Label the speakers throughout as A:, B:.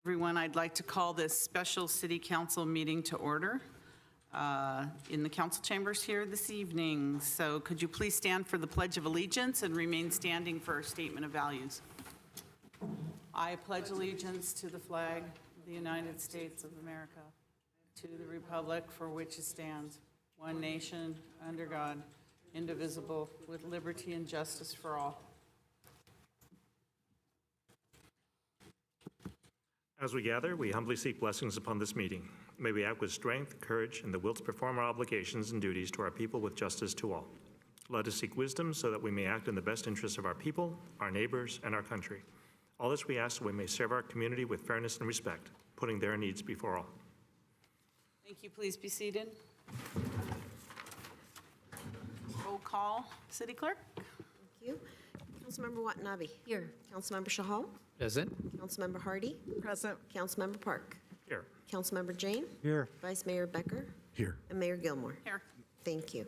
A: Everyone, I'd like to call this special city council meeting to order in the council chambers here this evening. So could you please stand for the Pledge of Allegiance and remain standing for our statement of values? I pledge allegiance to the flag of the United States of America, to the republic for which it stands, one nation, under God, indivisible, with liberty and justice for all.
B: As we gather, we humbly seek blessings upon this meeting. May we act with strength, courage, and the will to perform our obligations and duties to our people with justice to all. Let us seek wisdom so that we may act in the best interests of our people, our neighbors, and our country. All this we ask so we may serve our community with fairness and respect, putting their needs before all.
A: Thank you. Please be seated. Roll call. City Clerk?
C: Thank you. Councilmember Watanabe.
D: Here.
C: Councilmember Shahal.
E: Present.
C: Councilmember Hardy.
D: Present.
C: Councilmember Park.
B: Here.
C: Councilmember Jane.
E: Here.
C: Vice Mayor Becker.
E: Here.
C: And Mayor Gilmore.
A: Here.
C: Thank you.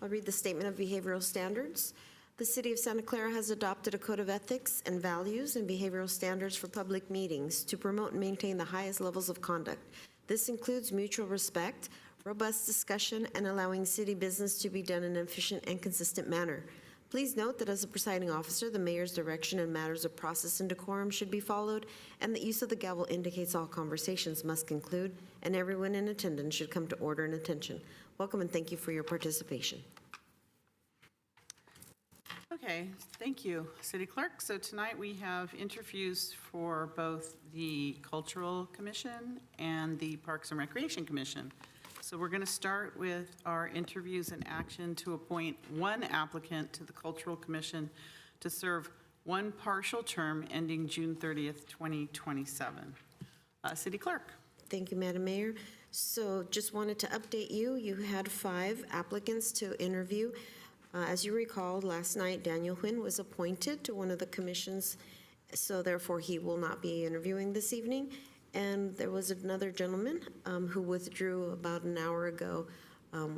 C: I'll read the Statement of Behavioral Standards. The City of Santa Clara has adopted a code of ethics and values and behavioral standards for public meetings to promote and maintain the highest levels of conduct. This includes mutual respect, robust discussion, and allowing city business to be done in an efficient and consistent manner. Please note that as a presiding officer, the mayor's direction in matters of process and decorum should be followed, and the use of the gavel indicates all conversations must conclude, and everyone in attendance should come to order and attention. Welcome and thank you for your participation.
A: Okay, thank you, City Clerk. So tonight we have interviews for both the Cultural Commission and the Parks and Recreation Commission. So we're going to start with our interviews and action to appoint one applicant to the Cultural Commission to serve one partial term ending June 30th, 2027. City Clerk.
C: Thank you, Madam Mayor. So just wanted to update you. You had 5 applicants to interview. As you recall, last night Daniel Huynh was appointed to one of the commissions, so therefore he will not be interviewing this evening. And there was another gentleman who withdrew about an hour ago,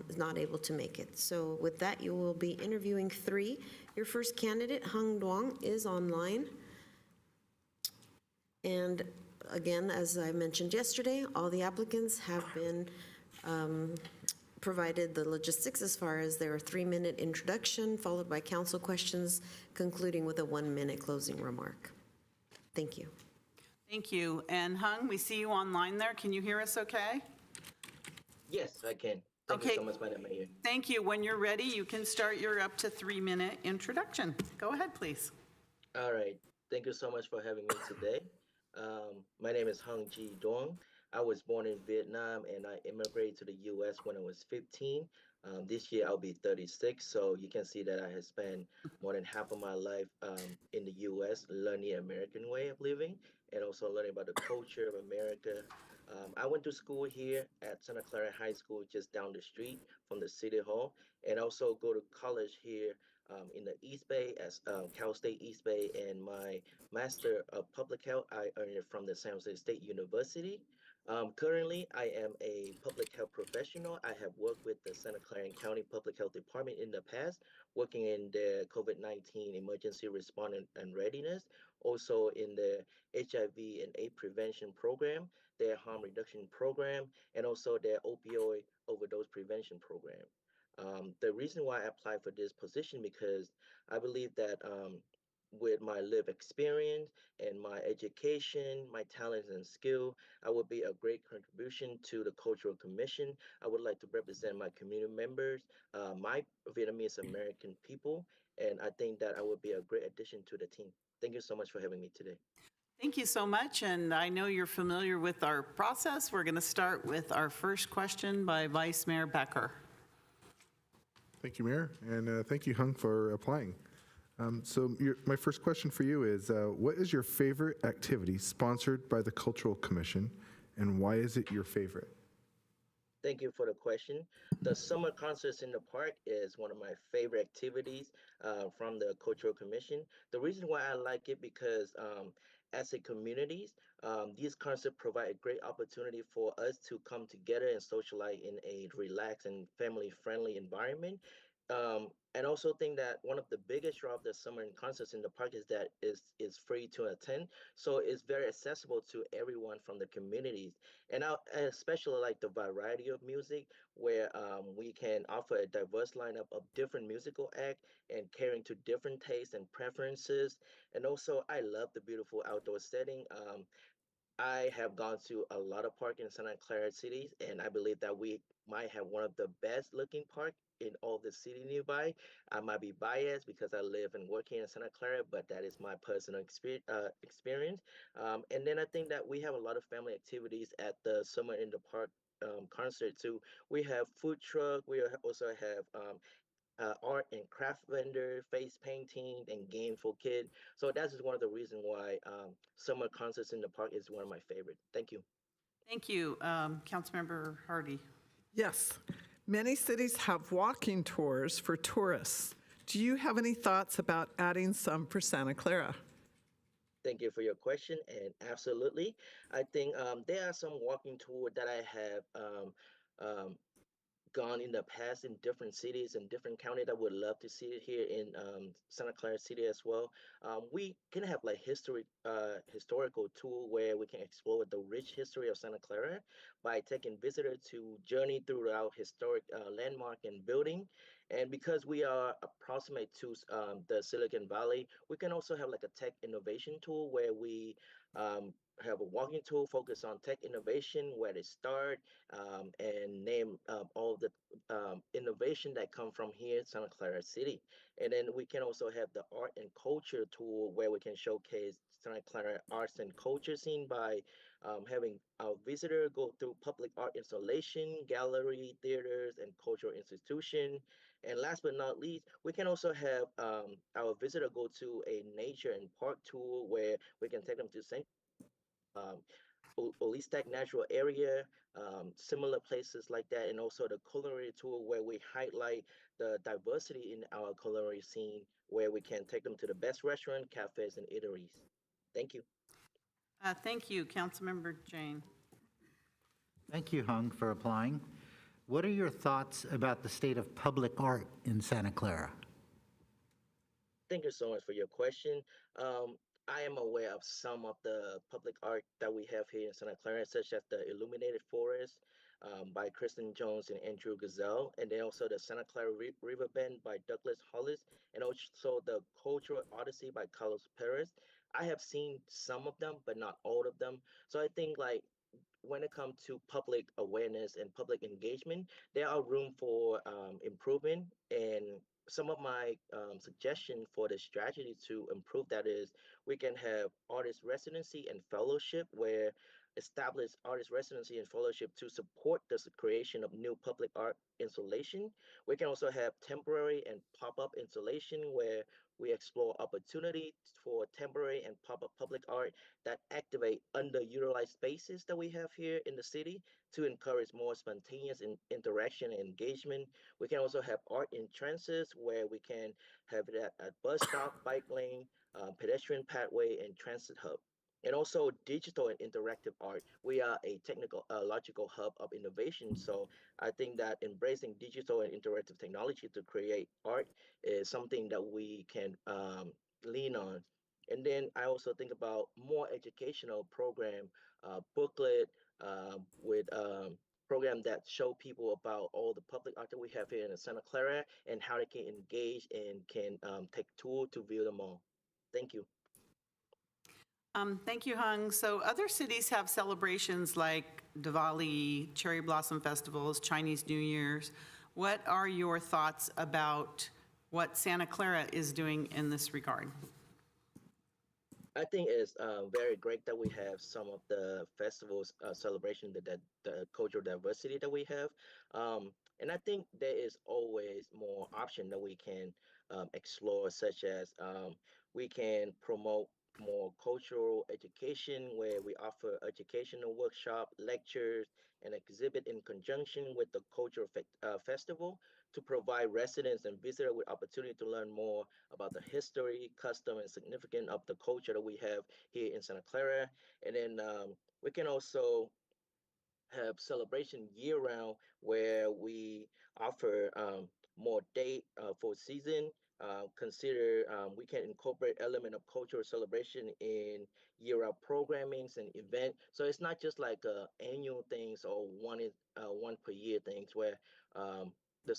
C: is not able to make it. So with that, you will be interviewing 3. Your first candidate, Hung Duong, is online. And again, as I mentioned yesterday, all the applicants have been provided the logistics as far as their 3-minute introduction, followed by council questions, concluding with a 1-minute closing remark. Thank you.
A: Thank you. And Hung, we see you online there. Can you hear us okay?
F: Yes, I can. Thank you so much, Madam Mayor.
A: Thank you. When you're ready, you can start your up to 3-minute introduction. Go ahead, please.
F: All right. Thank you so much for having me today. My name is Hung Ji Duong. I was born in Vietnam and I immigrated to the U.S. when I was 15. This year I'll be 36, so you can see that I have spent more than half of my life in the U.S. learning the American way of living and also learning about the culture of America. I went to school here at Santa Clara High School, just down the street from the City Hall, and also go to college here in the East Bay as Cal State East Bay, and my Master of Public Health, I earned it from the San Jose State University. Currently, I am a public health professional. I have worked with the Santa Clara County Public Health Department in the past, working in the COVID-19 emergency response and readiness, also in the HIV and AIDS prevention program, their harm reduction program, and also their opioid overdose prevention program. The reason why I applied for this position because I believe that with my lived experience and my education, my talents and skill, I would be a great contribution to the Cultural Commission. I would like to represent my community members, my Vietnamese American people, and I think that I would be a great addition to the team. Thank you so much for having me today.
A: Thank you so much, and I know you're familiar with our process. We're going to start with our first question by Vice Mayor Becker.
G: Thank you, Mayor, and thank you, Hung, for applying. My first question for you is, what is your favorite activity sponsored by the Cultural Commission, and why is it your favorite?
F: Thank you for the question. The summer concerts in the park is one of my favorite activities from the Cultural Commission. The reason why I like it because as a community, these concerts provide a great opportunity for us to come together and socialize in a relaxed and family-friendly environment. And also think that one of the biggest draw of the summer concerts in the park is that is free to attend, so it's very accessible to everyone from the communities. And I especially like the variety of music, where we can offer a diverse lineup of different musical acts and catering to different tastes and preferences. And also, I love the beautiful outdoor setting. I have gone to a lot of park in Santa Clara cities, and I believe that we might have one of the best looking park in all the city nearby. I might be biased because I live and work here in Santa Clara, but that is my personal experience. And then I think that we have a lot of family activities at the Summer in the Park concert too. We have food truck. Also have art and craft vendor, face painting, and game for kids. So that's just one of the reasons why summer concerts in the park is one of my favorite. Thank you.
A: Thank you. Councilmember Hardy.
D: Yes, many cities have walking tours for tourists. Do you have any thoughts about adding some for Santa Clara?
F: Thank you for your question, and absolutely, I think there are some walking tour that I have um, gone in the past in different cities and different counties. I would love to see it here in Santa Clara City as well. We can have like historical tour where we can explore the rich history of Santa Clara by taking visitors to journey through our historic landmark and building. And because we are approximate to the Silicon Valley, we can also have like a tech innovation tool where we have a walking tool focused on tech innovation, where they start, and name all the innovation that come from here in Santa Clara City. And then we can also have the art and culture tool where we can showcase Santa Clara arts and culture scene by having our visitor go through public art installation, gallery, theaters, and cultural institution. And last but not least, we can also have our visitor go to a nature and park tour where we can take them to um, Olistec Natural Area, similar places like that, and also the culinary tour where we highlight the diversity in our culinary scene, where we can take them to the best restaurant, cafes, and eateries. Thank you.
A: Thank you, Councilmember Jane.
E: Thank you, Hung, for applying. What are your thoughts about the state of public art in Santa Clara?
F: Thank you so much for your question. I am aware of some of the public art that we have here in Santa Clara, such as the Illuminated Forest by Kristen Jones and Andrew Gazelle, and then also the Santa Clara Riverbend by Douglas Hollis, and also the Cultural Odyssey by Carlos Perez. I have seen some of them, but not all of them. So I think like when it comes to public awareness and public engagement, there are room for improvement. And some of my suggestion for the strategy to improve that is we can have artist residency and fellowship where establish artist residency and fellowship to support the creation of new public art installation. We can also have temporary and pop-up installation where we explore opportunity for temporary and pop-up public art that activate underutilized spaces that we have here in the city to encourage more spontaneous interaction and engagement. We can also have art in transits where we can have it at bus stop, bike lane, pedestrian pathway, and transit hub. And also digital and interactive art. We are a logical hub of innovation. So I think that embracing digital and interactive technology to create art is something that we can lean on. And then I also think about more educational program, booklet with program that show people about all the public art that we have here in Santa Clara and how they can engage and can take tool to view them all. Thank you.
A: Thank you, Hung. So other cities have celebrations like Diwali, cherry blossom festivals, Chinese New Year's. What are your thoughts about what Santa Clara is doing in this regard?
F: I think it's very great that we have some of the festivals celebration the cultural diversity that we have, and I think there is always more option that we can explore, such as we can promote more cultural education where we offer educational workshop, lectures, and exhibit in conjunction with the cultural festival to provide residents and visitors with opportunity to learn more about the history, custom, and significance of the culture that we have here in Santa Clara. And then we can also have celebration year round where we offer more date for season. Consider we can incorporate element of cultural celebration in year-round programmings and event. So it's not just like annual things or one per year things where the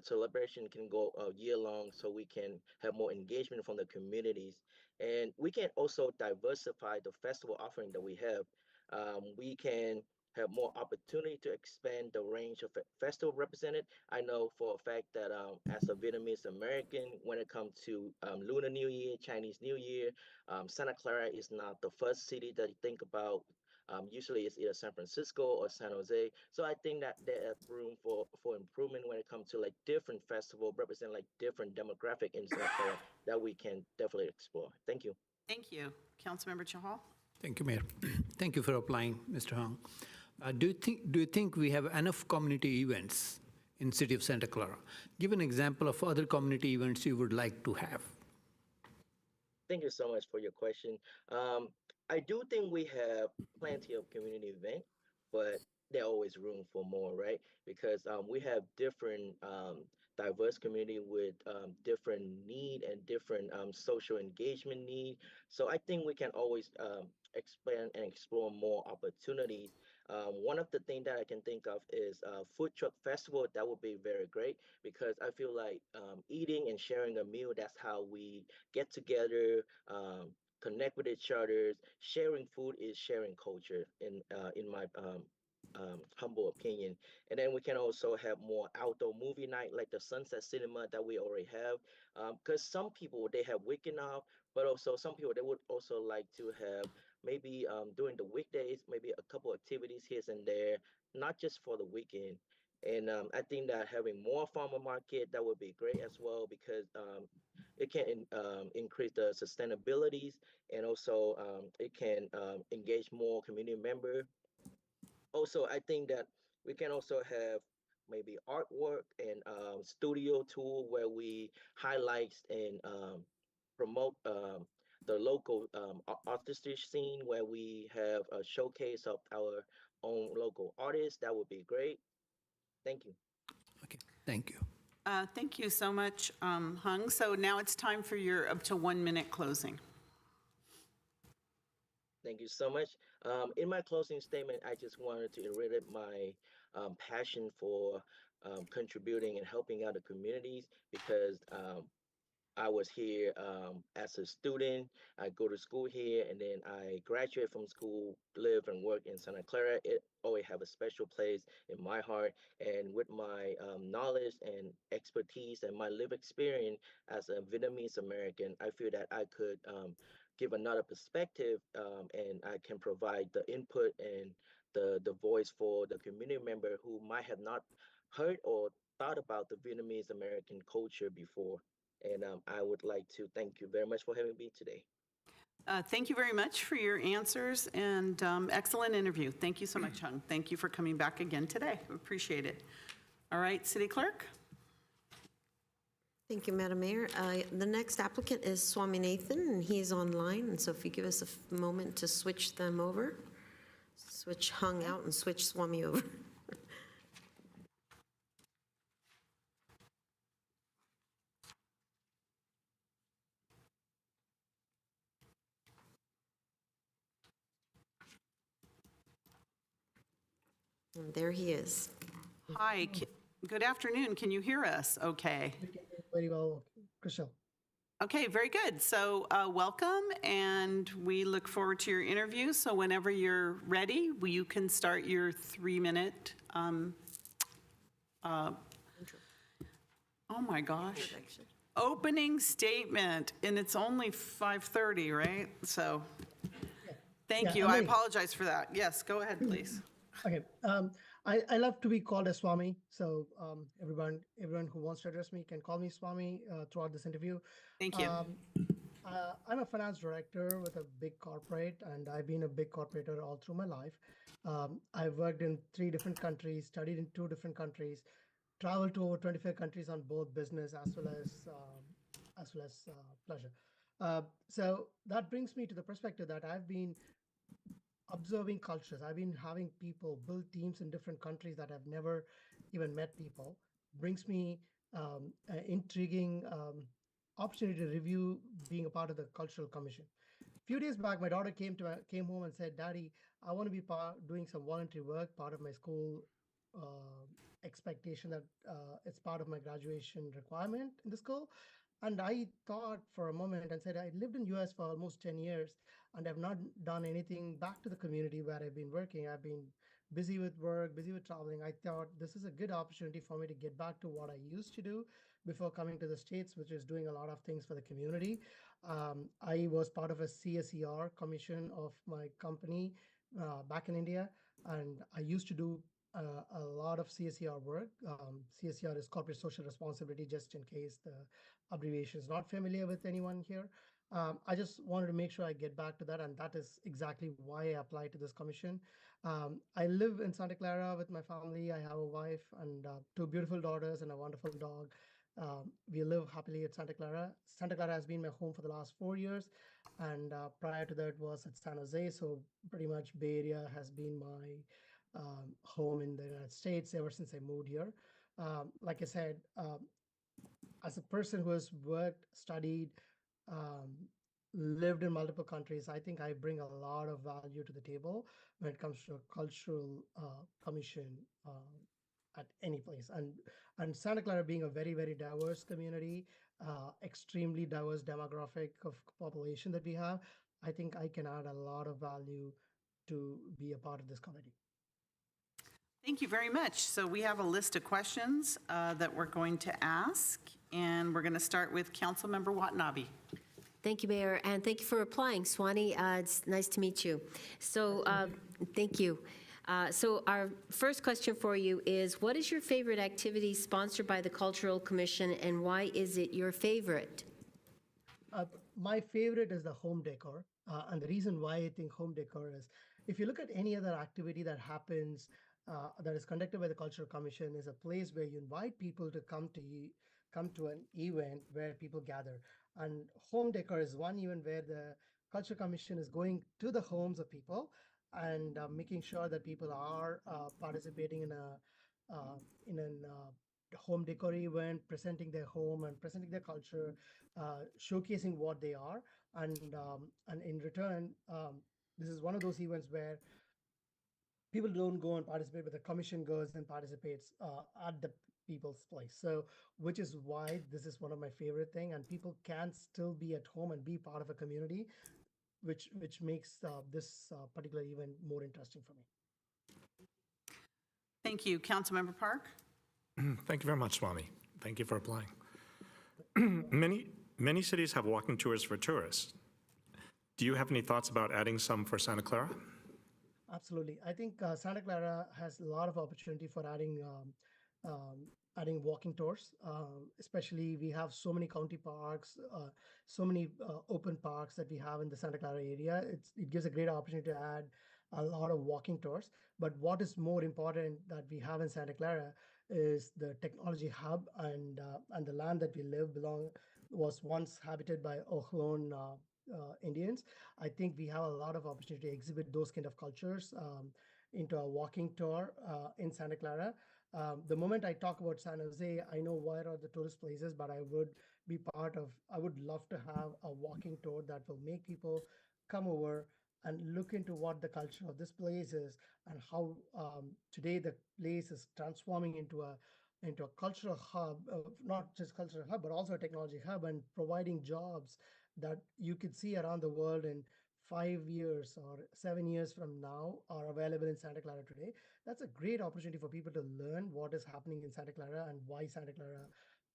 F: celebration can go year long, so we can have more engagement from the communities, and we can also diversify the festival offering that we have. We can have more opportunity to expand the range of festival represented. I know for a fact that as a Vietnamese American, when it comes to Lunar New Year, Chinese New Year, Santa Clara is not the first city that you think about. Usually it's either San Francisco or San Jose. So I think that there's room for improvement when it comes to like different festival represent like different demographic in Santa Clara that we can definitely explore. Thank you.
A: Thank you. Councilmember Chahal?
H: Thank you, Mayor. Thank you for applying, Mr. Hong. Do you think we have enough community events in city of Santa Clara? Give an example of other community events you would like to have.
F: Thank you so much for your question. I do think we have plenty of community event, but there always room for more, right? Because we have different diverse community with different need and different social engagement need. So I think we can always expand and explore more opportunities. One of the things that I can think of is food truck festival. That would be very great because I feel like eating and sharing a meal, that's how we get together, connect with each other. Sharing food is sharing culture, in my humble opinion. And then we can also have more outdoor movie night, like the Sunset Cinema that we already have. Because some people they have weekend off, but also some people they would also like to have maybe during the weekdays, maybe a couple activities here and there, not just for the weekend. And I think that having more farmer market that would be great as well because it can increase the sustainabilities and also it can engage more community member. Also, I think that we can also have maybe artwork and studio tool where we highlight and promote the local artistry scene where we have a showcase of our own local artists. That would be great. Thank you.
H: Okay, thank you.
A: Thank you so much, Hung. So now it's time for your up to 1 minute closing.
F: Thank you so much. In my closing statement, I just wanted to reiterate my passion for contributing and helping out the communities because I was here as a student. I go to school here, and then I graduate from school, live and work in Santa Clara. It always have a special place in my heart. And with my knowledge and expertise and my live experience as a Vietnamese American, I feel that I could give another perspective, and I can provide the input and the voice for the community member who might have not heard or thought about the Vietnamese American culture before. And I would like to thank you very much for having me today.
A: Thank you very much for your answers and excellent interview. Thank you so much, Hung. Thank you for coming back again today. Appreciate it. All right, City Clerk?
C: Thank you, Madam Mayor. The next applicant is Swami Nathan, and he's online. And so if you give us a moment to switch them over, switch Hung out and switch Swami over. And there he is.
A: Hi, good afternoon. Can you hear us okay?
I: Very well, Crystal.
A: Okay, very good. So welcome, and we look forward to your interview. So whenever you're ready, you can start your 3-minute. Oh my gosh. Opening statement, and it's only 5:30, right? So thank
I: Yeah,
A: you.
I: I'm
A: I
I: ready.
A: apologize for that. Yes, go ahead, please.
I: Okay. I love to be called a Swami, so everyone who wants to address me can call me Swami throughout this interview.
A: Thank you.
I: I'm a finance director with a big corporate, and I've been a big corporator all through my life. I've worked in 3 different countries, studied in 2 different countries, traveled to over 25 countries on both business as well as pleasure. So that brings me to the perspective that I've been observing cultures. I've been having people build teams in different countries that I've never even met people. Brings me an intriguing opportunity to review being a part of the cultural commission. Few days back, my daughter came home and said, "Daddy, I want to be doing some voluntary work, part of my school expectation that it's part of my graduation requirement in the school." And I thought for a moment and said, I lived in US for almost 10 years and I've not done anything back to the community where I've been working. I've been busy with work, busy with traveling. I thought this is a good opportunity for me to get back to what I used to do before coming to the States, which is doing a lot of things for the community. I was part of a CSER commission of my company back in India, and I used to do a lot of CSER work. CSER is corporate social responsibility, just in case the abbreviation is not familiar with anyone here. I just wanted to make sure I get back to that, and that is exactly why I applied to this commission. I live in Santa Clara with my family. I have a wife and two beautiful daughters and a wonderful dog. We live happily at Santa Clara. Santa Clara has been my home for the last 4 years, and prior to that was at San Jose. So pretty much Bay Area has been my home in the United States ever since I moved here. Like I said, as a person who has worked, studied, um, lived in multiple countries, I think I bring a lot of value to the table when it comes to a cultural commission at any place. And Santa Clara being a very, very diverse community, extremely diverse demographic of population that we have, I think I can add a lot of value to be a part of this committee.
A: Thank you very much. So we have a list of questions that we're going to ask, and we're going to start with Councilmember Watanabe.
C: Thank you, Mayor, and thank you for applying, Swanee. It's nice to meet you. So, thank you. So our first question for you is, what is your favorite activity sponsored by the Cultural Commission, and why is it your favorite?
I: My favorite is the home decor. And the reason why I think home decor is, if you look at any other activity that happens, that is conducted by the Cultural Commission, is a place where you invite people to come to an event where people gather. And home decor is one event where the Cultural Commission is going to the homes of people and making sure that people are participating in a home decor event, presenting their home and presenting their culture, showcasing what they are, and in return, this is one of those events where people don't go and participate, but the commission goes and participates at the people's place. So, which is why this is one of my favorite thing, and people can still be at home and be part of a community, which makes this particular event more interesting for me.
A: Thank you. Councilmember Park?
B: Thank you very much, Swami. Thank you for applying. Many cities have walking tours for tourists. Do you have any thoughts about adding some for Santa Clara?
I: Absolutely. I think Santa Clara has a lot of opportunity for adding walking tours. Especially, we have so many county parks, so many open parks that we have in the Santa Clara area. It gives a great opportunity to add a lot of walking tours. But what is more important that we have in Santa Clara is the technology hub, and the land that we live was once habited by Ohlone Indians. I think we have a lot of opportunity to exhibit those kind of cultures into a walking tour in Santa Clara. The moment I talk about San Jose, I know where are the tourist places, but I would love to have a walking tour that will make people come over and look into what the culture of this place is, and how today the place is transforming into a cultural hub, not just cultural hub, but also a technology hub, and providing jobs that you could see around the world in 5 years or 7 years from now are available in Santa Clara today. That's a great opportunity for people to learn what is happening in Santa Clara and why Santa Clara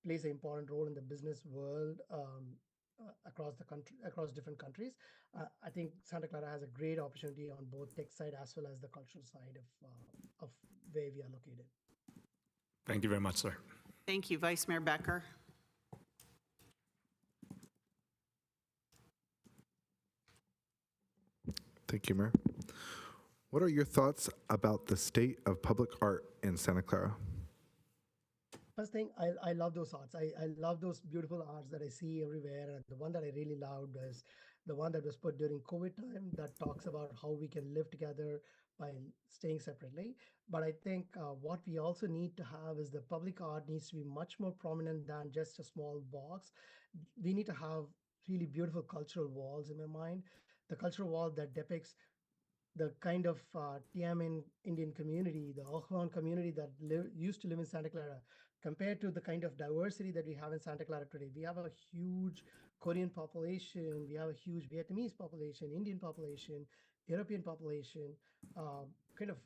I: plays an important role in the business world across the country, across different countries. I think Santa Clara has a great opportunity on both tech side as well as the cultural side of where we are located.
B: Thank you very much, sir.
A: Thank you. Vice Mayor Becker?
G: Thank you, Mayor. What are your thoughts about the state of public art in Santa Clara?
I: First thing, I love those arts. I love those beautiful arts that I see everywhere. And the one that I really loved is the one that was put during COVID time that talks about how we can live together by staying separately. But I think what we also need to have is the public art needs to be much more prominent than just a small box. We need to have really beautiful cultural walls in my mind. The cultural wall that depicts the kind of Tiamin Indian community, the Ohlone community that used to live in Santa Clara, compared to the kind of diversity that we have in Santa Clara today. We have a huge Korean population, we have a huge Vietnamese population, Indian population, European population, kind of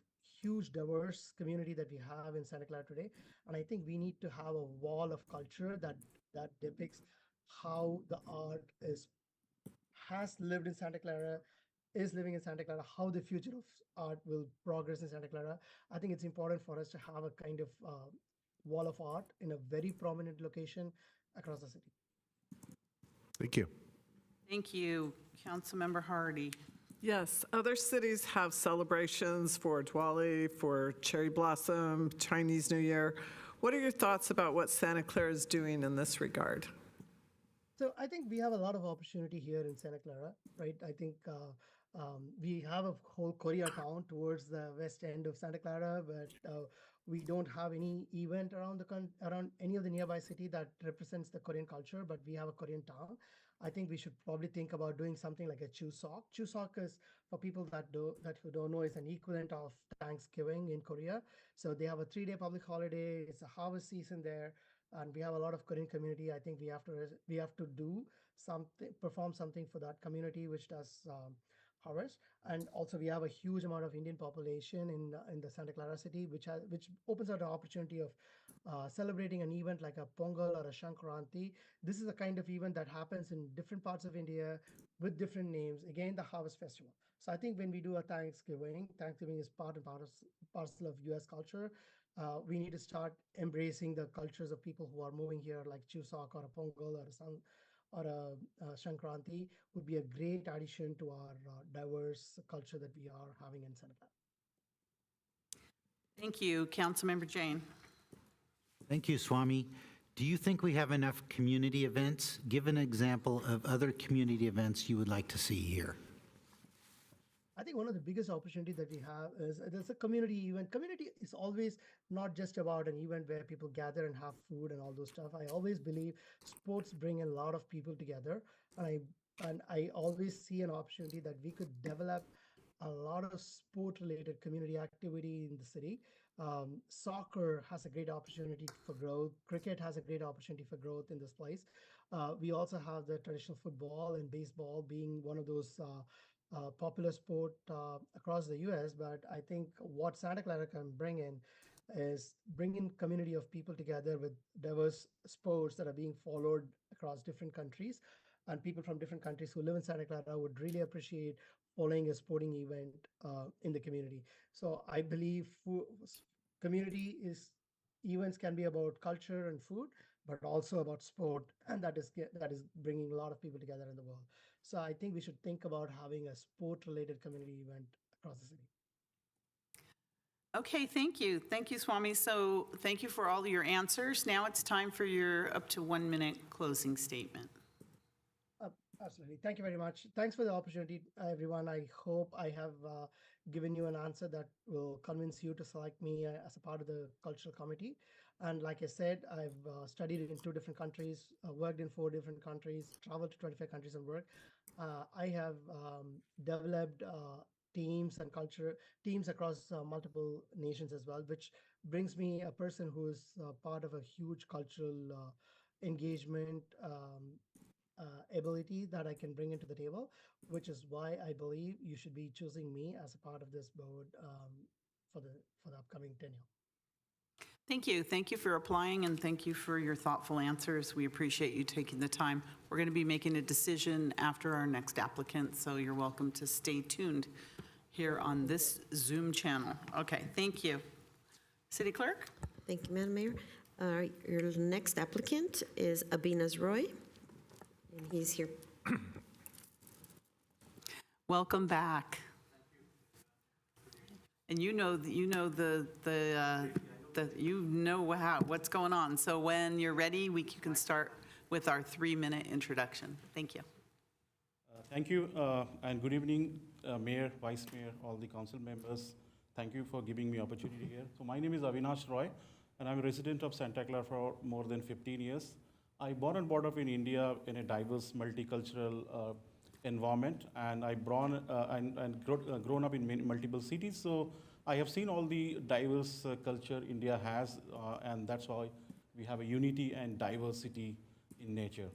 I: huge diverse community that we have in Santa Clara today. And I think we need to have a wall of culture that depicts how the art has lived in Santa Clara, is living in Santa Clara, how the future of art will progress in Santa Clara. I think it's important for us to have a kind of wall of art in a very prominent location across the city.
G: Thank you.
A: Thank you. Councilmember Hardy.
D: Yes, other cities have celebrations for Diwali, for cherry blossom, Chinese New Year. What are your thoughts about what Santa Clara is doing in this regard?
I: So I think we have a lot of opportunity here in Santa Clara, right? I think we have a whole Koreatown towards the west end of Santa Clara, but we don't have any event around around any of the nearby city that represents the Korean culture. But we have a Korean town. I think we should probably think about doing something like a Chuseok. Chuseok is, for people who don't know, is an equivalent of Thanksgiving in Korea. So they have a 3-day public holiday. It's a harvest season there, and we have a lot of Korean community. I think we have to do something, perform something for that community, which does harvest. And also we have a huge amount of Indian population in the Santa Clara city, which opens out an opportunity of celebrating an event like a Pongal or a Shankranti. This is a kind of event that happens in different parts of India with different names. Again, the harvest festival. So I think when we do a Thanksgiving is part and parcel of U.S. culture. We need to start embracing the cultures of people who are moving here, like Chuseok or a Pongal or a Shankranti would be a great addition to our diverse culture that we are having in Santa Clara.
A: Thank you. Councilmember Jane.
E: Thank you, Swami. Do you think we have enough community events? Give an example of other community events you would like to see here.
I: I think one of the biggest opportunity that we have is there's a community event. Community is always not just about an event where people gather and have food and all those stuff. I always believe sports bring a lot of people together, and I always see an opportunity that we could develop a lot of sport-related community activity in the city. Soccer has a great opportunity for growth. Cricket has a great opportunity for growth in this place. We also have the traditional football and baseball being one of those popular sport across the U.S. But I think what Santa Clara can bring in is bring in community of people together with diverse sports that are being followed across different countries. And people from different countries who live in Santa Clara would really appreciate following a sporting event in the community. So I believe events can be about culture and food, but also about sport, and that is bringing a lot of people together in the world. So I think we should think about having a sport-related community event across the city.
A: Okay, thank you. Thank you, Swami. So thank you for all your answers. Now it's time for your up to 1 minute closing statement.
I: Absolutely. Thank you very much. Thanks for the opportunity, everyone. I hope I have given you an answer that will convince you to select me as a part of the cultural committee. And like I said, I've studied in 2 different countries, worked in 4 different countries, traveled to 25 countries and work. I have developed teams across multiple nations as well, which brings me a person who is part of a huge cultural engagement ability that I can bring into the table, which is why I believe you should be choosing me as a part of this board for the upcoming tenure.
A: Thank you. Thank you for applying, and thank you for your thoughtful answers. We appreciate you taking the time. We're going to be making a decision after our next applicant, so you're welcome to stay tuned here on this Zoom channel. Okay, thank you. City Clerk?
C: Thank you, Madam Mayor. Your next applicant is Abinaz Roy, and he's here.
A: Welcome back. And you know the you know what's going on. So when you're ready, you can start with our 3-minute introduction. Thank you.
J: Thank you, and good evening, Mayor, Vice Mayor, all the council members. Thank you for giving me opportunity here. So my name is Avinash Roy, and I'm a resident of Santa Clara for more than 15 years. I born and brought up in India in a diverse, multicultural environment, and I grown up in multiple cities. So I have seen all the diverse culture India has, and that's why we have a unity and diversity in nature.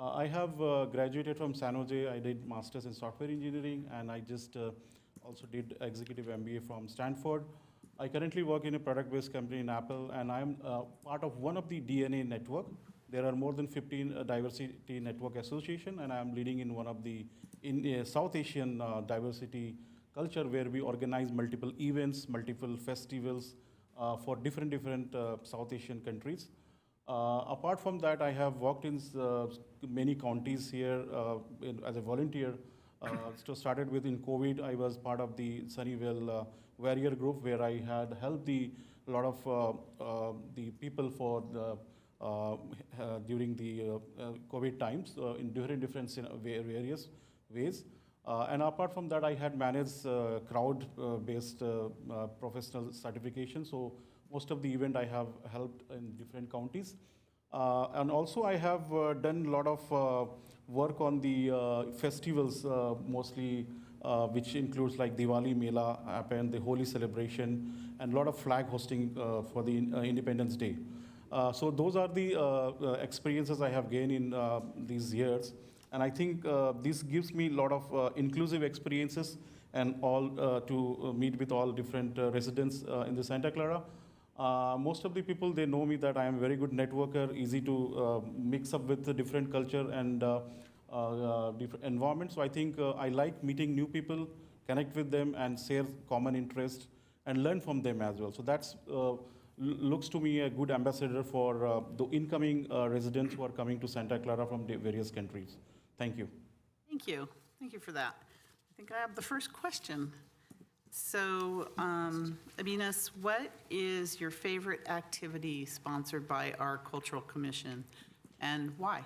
J: I have graduated from San Jose. I did master's in software engineering, and I just also did executive MBA from Stanford. I currently work in a product-based company in Apple, and I'm part of one of the DNA network. There are more than 15 diversity network association, and I'm leading in one of the South Asian diversity culture, where we organize multiple events, multiple festivals for different South Asian countries. Apart from that, I have worked in many counties here as a volunteer. So started with in COVID, I was part of the Sunnyvale Warrior Group, where I had helped a lot of the people for during the COVID times in different various ways. And apart from that, I had managed crowd-based professional certification. So most of the event I have helped in different counties. And also I have done a lot of work on the festivals, mostly which includes like Diwali Mela happen, the Holi celebration, and a lot of flag hosting for the Independence Day. So those are the experiences I have gained in these years. And I think this gives me a lot of inclusive experiences and all to meet with all different residents in the Santa Clara. Most of the people, they know me that I am a very good networker, easy to mix up with the different culture and different environments. So I think I like meeting new people, connect with them and share common interests and learn from them as well. So that's looks to me a good ambassador for the incoming residents who are coming to Santa Clara from the various countries. Thank you.
A: Thank you. Thank you for that. I think I have the first question. So, Abinas, what is your favorite activity sponsored by our Cultural Commission, and why?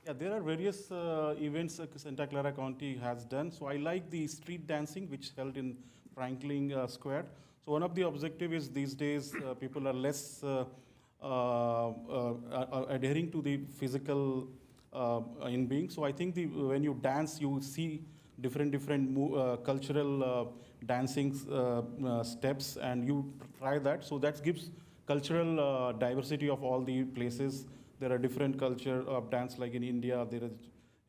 J: Yeah, there are various events Santa Clara County has done. So I like the street dancing, which held in Franklin Square. So one of the objectives is these days people are less adhering to the physical in being. So I think when you dance, you see different cultural dancing steps, and you try that. So that gives cultural diversity of all the places. There are different culture of dance, like in India, there is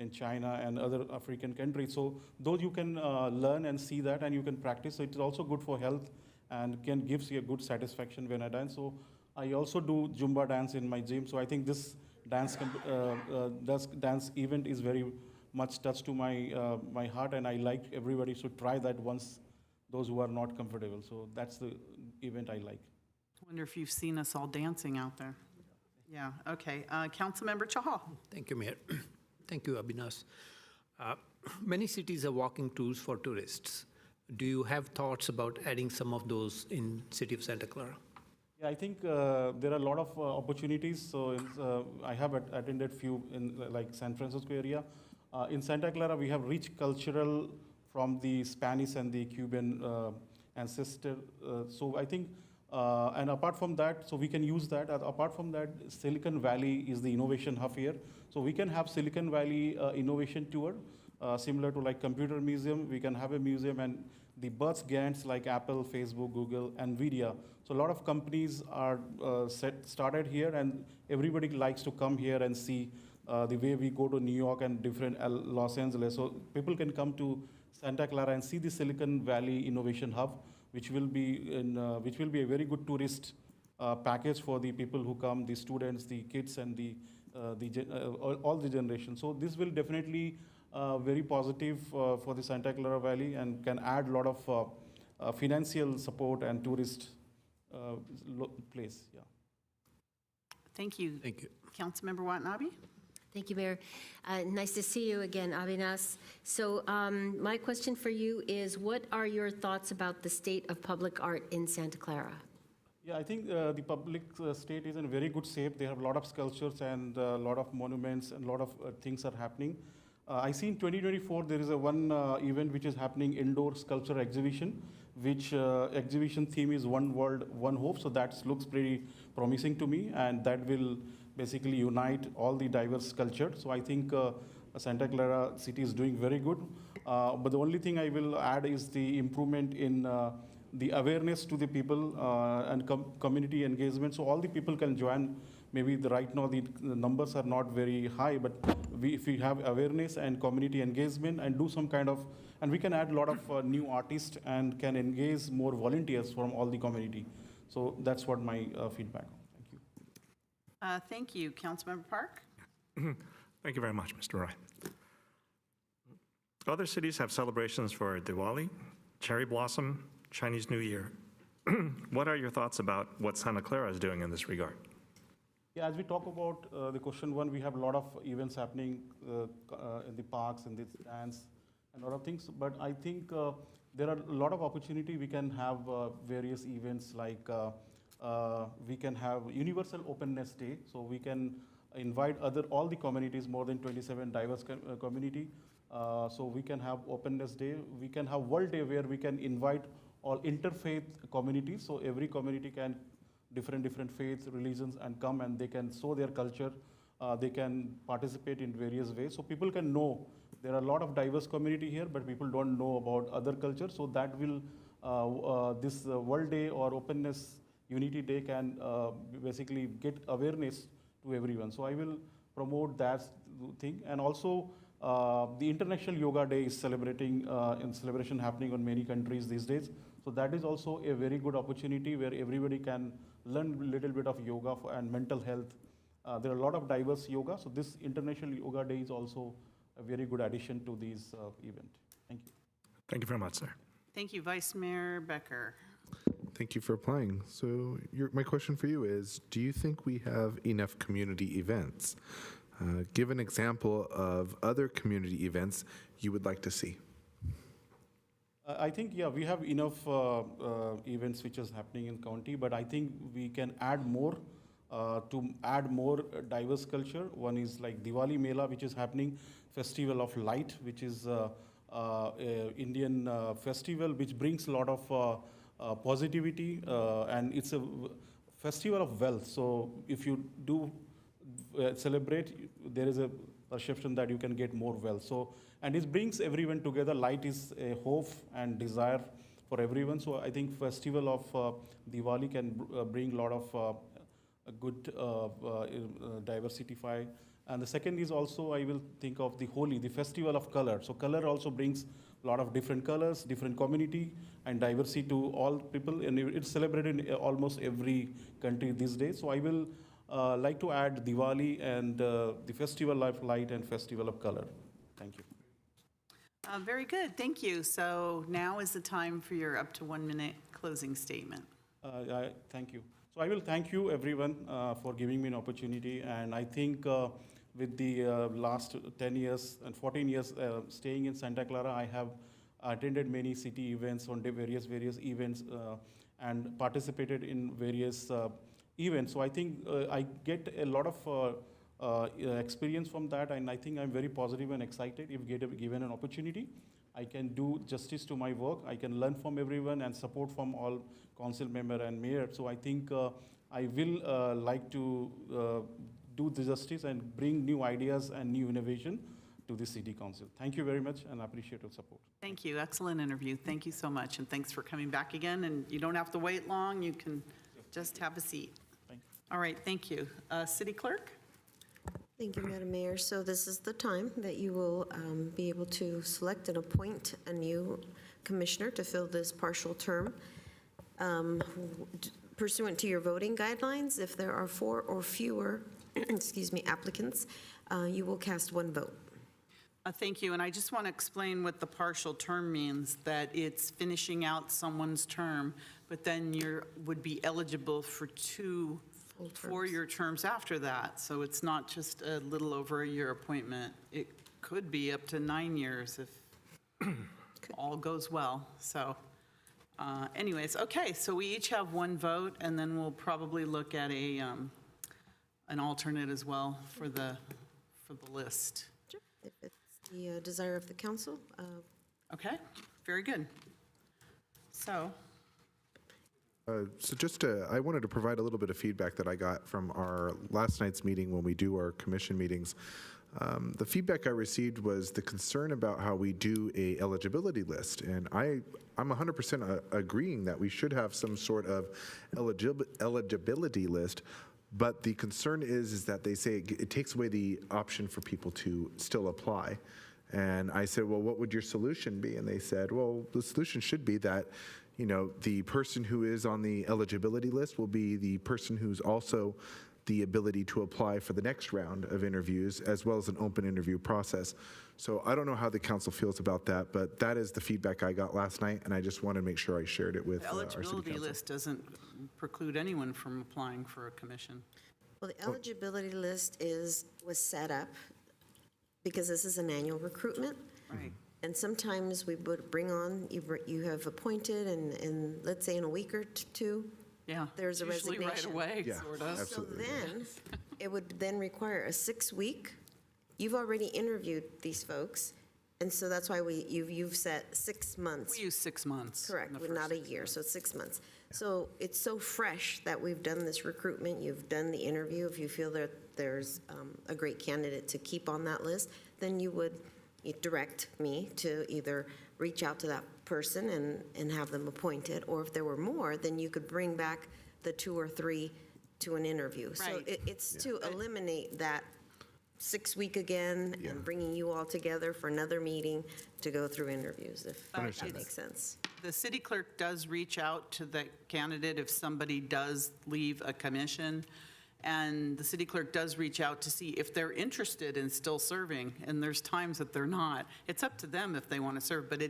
J: in China and other African countries. So those you can learn and see that, and you can practice. So it is also good for health and gives you a good satisfaction when I dance. So I also do Zumba dance in my gym. So I think this dance event is very much touched to my heart, and I like everybody should try that once, those who are not comfortable. So that's the event I like.
A: I wonder if you've seen us all dancing out there. Yeah, okay. Councilmember Chahal.
H: Thank you, Mayor. Thank you, Abinas. Many cities are walking tours for tourists. Do you have thoughts about adding some of those in city of Santa Clara?
J: Yeah, I think there are a lot of opportunities. So I have attended few in like San Francisco area. In Santa Clara, we have rich cultural from the Spanish and the Cuban ancestor. So I think, and apart from that, so we can use that. Apart from that, Silicon Valley is the innovation hub here. So we can have Silicon Valley innovation tour, similar to like computer museum. We can have a museum and the birth giants like Apple, Facebook, Google, NVIDIA. So a lot of companies are started here, and everybody likes to come here and see the way we go to New York and different Los Angeles. So people can come to Santa Clara and see the Silicon Valley Innovation Hub, which will be a very good tourist package for the people who come, the students, the kids, and all the generations. So this will definitely very positive for the Santa Clara Valley and can add a lot of financial support and tourist place. Yeah.
A: Thank you.
H: Thank you.
A: Councilmember Watanabe.
K: Thank you, Mayor. Nice to see you again, Avinas. So my question for you is, what are your thoughts about the state of public art in Santa Clara?
J: Yeah, I think the public state is in very good shape. They have a lot of sculptures and a lot of monuments and a lot of things are happening. I see in 2024 there is a one event which is happening, indoor sculpture exhibition, which exhibition theme is One World, One Hope. So that looks pretty promising to me, and that will basically unite all the diverse culture. So I think Santa Clara city is doing very good. But the only thing I will add is the improvement in the awareness to the people and community engagement. So all the people can join. Maybe right now the numbers are not very high, but if we have awareness and community engagement and do some kind of, and we can add a lot of new artists and can engage more volunteers from all the community. So that's what my feedback. Thank you.
A: Thank you. Councilmember Park?
B: Thank you very much, Mr. Roy. Other cities have celebrations for Diwali, cherry blossom, Chinese New Year. What are your thoughts about what Santa Clara is doing in this regard?
J: Yeah, as we talk about the question one, we have a lot of events happening in the parks and the stands and a lot of things. But I think there are a lot of opportunity. We can have various events like we can have Universal Openness Day. So we can invite all the communities, more than 27 diverse community. So we can have Openness Day. We can have World Day where we can invite all interfaith communities. So every community can different faiths, religions, and come and they can show their culture. They can participate in various ways. So people can know there are a lot of diverse community here, but people don't know about other cultures. So that will, this World Day or Openness Unity Day can basically get awareness to everyone. So I will promote that thing. And also the International Yoga Day is celebration happening on many countries these days. So that is also a very good opportunity where everybody can learn a little bit of yoga and mental health. There are a lot of diverse yoga. So this International Yoga Day is also a very good addition to this event. Thank you.
B: Thank you very much, sir.
A: Thank you, Vice Mayor Becker.
G: Thank you for applying. So my question for you is, do you think we have enough community events? Give an example of other community events you would like to see.
J: I think, yeah, we have enough events which is happening in county, but I think we can add more to add more diverse culture. One is like Diwali Mela, which is happening, Festival of Light, which is Indian festival, which brings a lot of positivity, and it's a festival of wealth. So if you do celebrate, there is a perception that you can get more wealth. So, and it brings everyone together. Light is a hope and desire for everyone. So I think festival of Diwali can bring a lot of good diversity. And the second is also, I will think of the Holi, the festival of color. So color also brings a lot of different colors, different community, and diversity to all people. And it's celebrated in almost every country these days. So I will like to add Diwali and the Festival of Light and Festival of Color. Thank you.
A: Very good, thank you. So now is the time for your up to 1 minute closing statement.
J: Thank you. So I will thank you everyone for giving me an opportunity. And I think with the last 10 years and 14 years staying in Santa Clara, I have attended many city events on various events and participated in various events. So I think I get a lot of experience from that, and I think I'm very positive and excited. If given an opportunity, I can do justice to my work. I can learn from everyone and support from all council member and mayor. So I think I will like to do the justice and bring new ideas and new innovation to the city council. Thank you very much, and I appreciate your support.
A: Thank you, excellent interview. Thank you so much, and thanks for coming back again. And you don't have to wait long, you can just have a seat.
J: Thank you.
A: All right, thank you. City Clerk?
C: Thank you, Madam Mayor. So this is the time that you will be able to select and appoint a new commissioner to fill this partial term. Pursuant to your voting guidelines, if there are 4 or fewer applicants, you will cast 1 vote.
A: Thank you, and I just want to explain what the partial term means, that it's finishing out someone's term, but then you would be eligible for 2 4-year terms after that. So it's not just a little over a year appointment. It could be up to 9 years if all goes well. So Anyways, okay, so we each have one vote, and then we'll probably look at an alternate as well for the list.
C: Sure. If it's the desire of the council.
A: Okay, very good. So,
G: I wanted to provide a little bit of feedback that I got from our last night's meeting when we do our commission meetings. The feedback I received was the concern about how we do a eligibility list, and I'm 100% agreeing that we should have some sort of eligibility list. But the concern is that they say it takes away the option for people to still apply. And I said, well, what would your solution be? And they said, well, the solution should be that, you know, the person who is on the eligibility list will be the person who's also the ability to apply for the next round of interviews, as well as an open interview process. So I don't know how the council feels about that, but that is the feedback I got last night, and I just wanted to make sure I shared it with
A: the
G: our city
A: eligibility
G: council.
A: list doesn't preclude anyone from applying for a commission.
C: Well, the eligibility list was set up because this is an annual recruitment.
A: Right.
C: And sometimes we would bring on, you have appointed, and let's say in a week or two,
A: Yeah.
C: there's a
A: usually
C: resignation.
A: right away,
G: Yeah,
A: sort of.
G: absolutely.
C: So then, it would then require a 6-week. You've already interviewed these folks, and so that's why you've set 6 months.
A: We use 6 months. in
C: Correct,
A: the
C: but not
A: first
C: a
A: 6
C: year,
A: months.
C: so it's 6 months. So it's so fresh that we've done this recruitment, you've done the interview. If you feel that there's a great candidate to keep on that list, then you would direct me to either reach out to that person and have them appointed, or if there were more, then you could bring back the 2 or 3 to an interview. So
A: Right.
C: it's to eliminate that 6-week again and bringing you all together for another meeting to go through interviews, if that makes sense.
A: The city clerk does reach out to the candidate if somebody does leave a commission, and the city clerk does reach out to see if they're interested in still serving, and there's times that they're not. It's up to them if they want to serve, but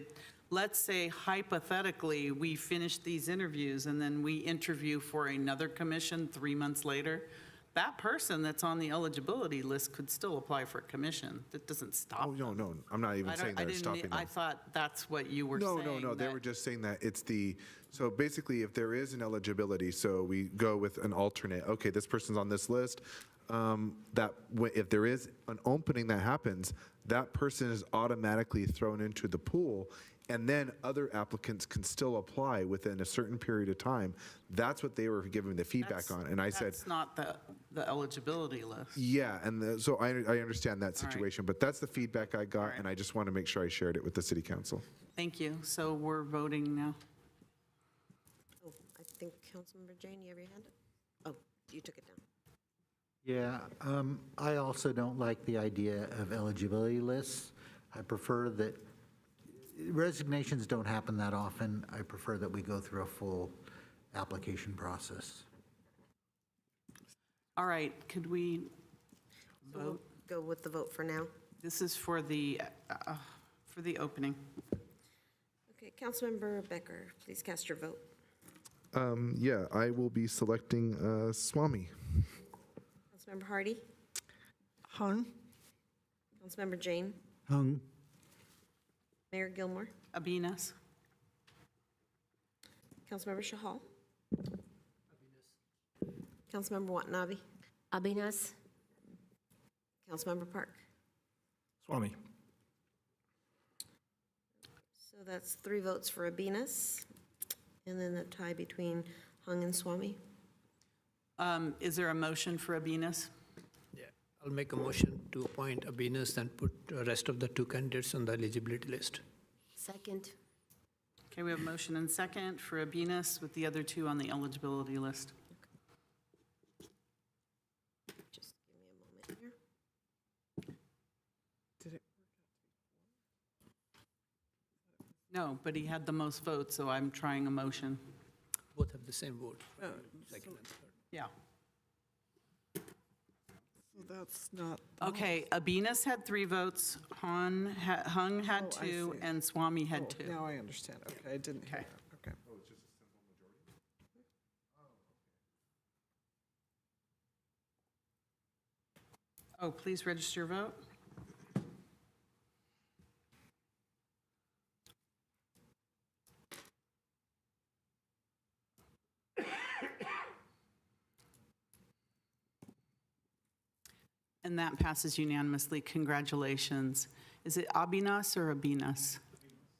A: let's say hypothetically, we finish these interviews and then we interview for another commission 3 months later, that person that's on the eligibility list could still apply for a commission. That doesn't stop
G: Oh, no, I'm not even saying that it's stopping them.
A: I thought that's what you were saying.
G: No, they
A: that-
G: were just saying that it's so basically if there is an eligibility, so we go with an alternate, okay, this person's on this list, if there is an opening that happens, that person is automatically thrown into the pool, and then other applicants can still apply within a certain period of time. That's what they were giving the feedback on, and I said,
A: That's not the eligibility list.
G: yeah, and so I understand that
A: All right.
G: situation, but that's the feedback I got,
A: right.
G: and I just want to make sure I shared it with the city council.
A: Thank you. So we're voting now.
C: Oh, I think Councilmember Jane, you have your hand up? Oh, you took it down.
E: Yeah, I also don't like the idea of eligibility lists. I prefer that, resignations don't happen that often. I prefer that we go through a full application process.
A: All right, could we
C: So we'll
A: vote?
C: go with the vote for now.
A: This is for the opening.
C: Okay, Councilmember Becker, please cast your vote.
G: Yeah, I will be selecting Swami.
C: Councilmember Hardy,
D: Hung?
C: Councilmember Jane,
E: Hung?
C: Mayor Gilmore,
A: Abinas?
C: Councilmember Shahal. Councilmember Watanabe,
K: Abinas?
C: Councilmember Park.
B: Swami.
C: So that's 3 votes for Abinas, and then the tie between Hung and Swami.
A: Is there a motion for Abinas?
H: Yeah, I'll make a motion to appoint Abinas and put the rest of the 2 candidates on the eligibility list.
K: Second.
A: Okay, we have a motion and second for Abinas with the other 2 on the eligibility list.
C: Just give me a moment here.
D: Did it?
A: No, but he had the most votes, so I'm trying a motion.
H: Both have the same vote. Second and third.
A: Yeah.
D: So that's not.
A: Okay, Abinas had 3 votes, Hung had
D: Oh, I
A: 2,
D: see.
A: and Swami had
D: Oh,
A: 2.
D: now I understand. Okay, I didn't hear
A: Okay.
D: that. Okay.
A: Oh, please register your vote. And that passes unanimously. Congratulations. Is it Abinas or Abinas?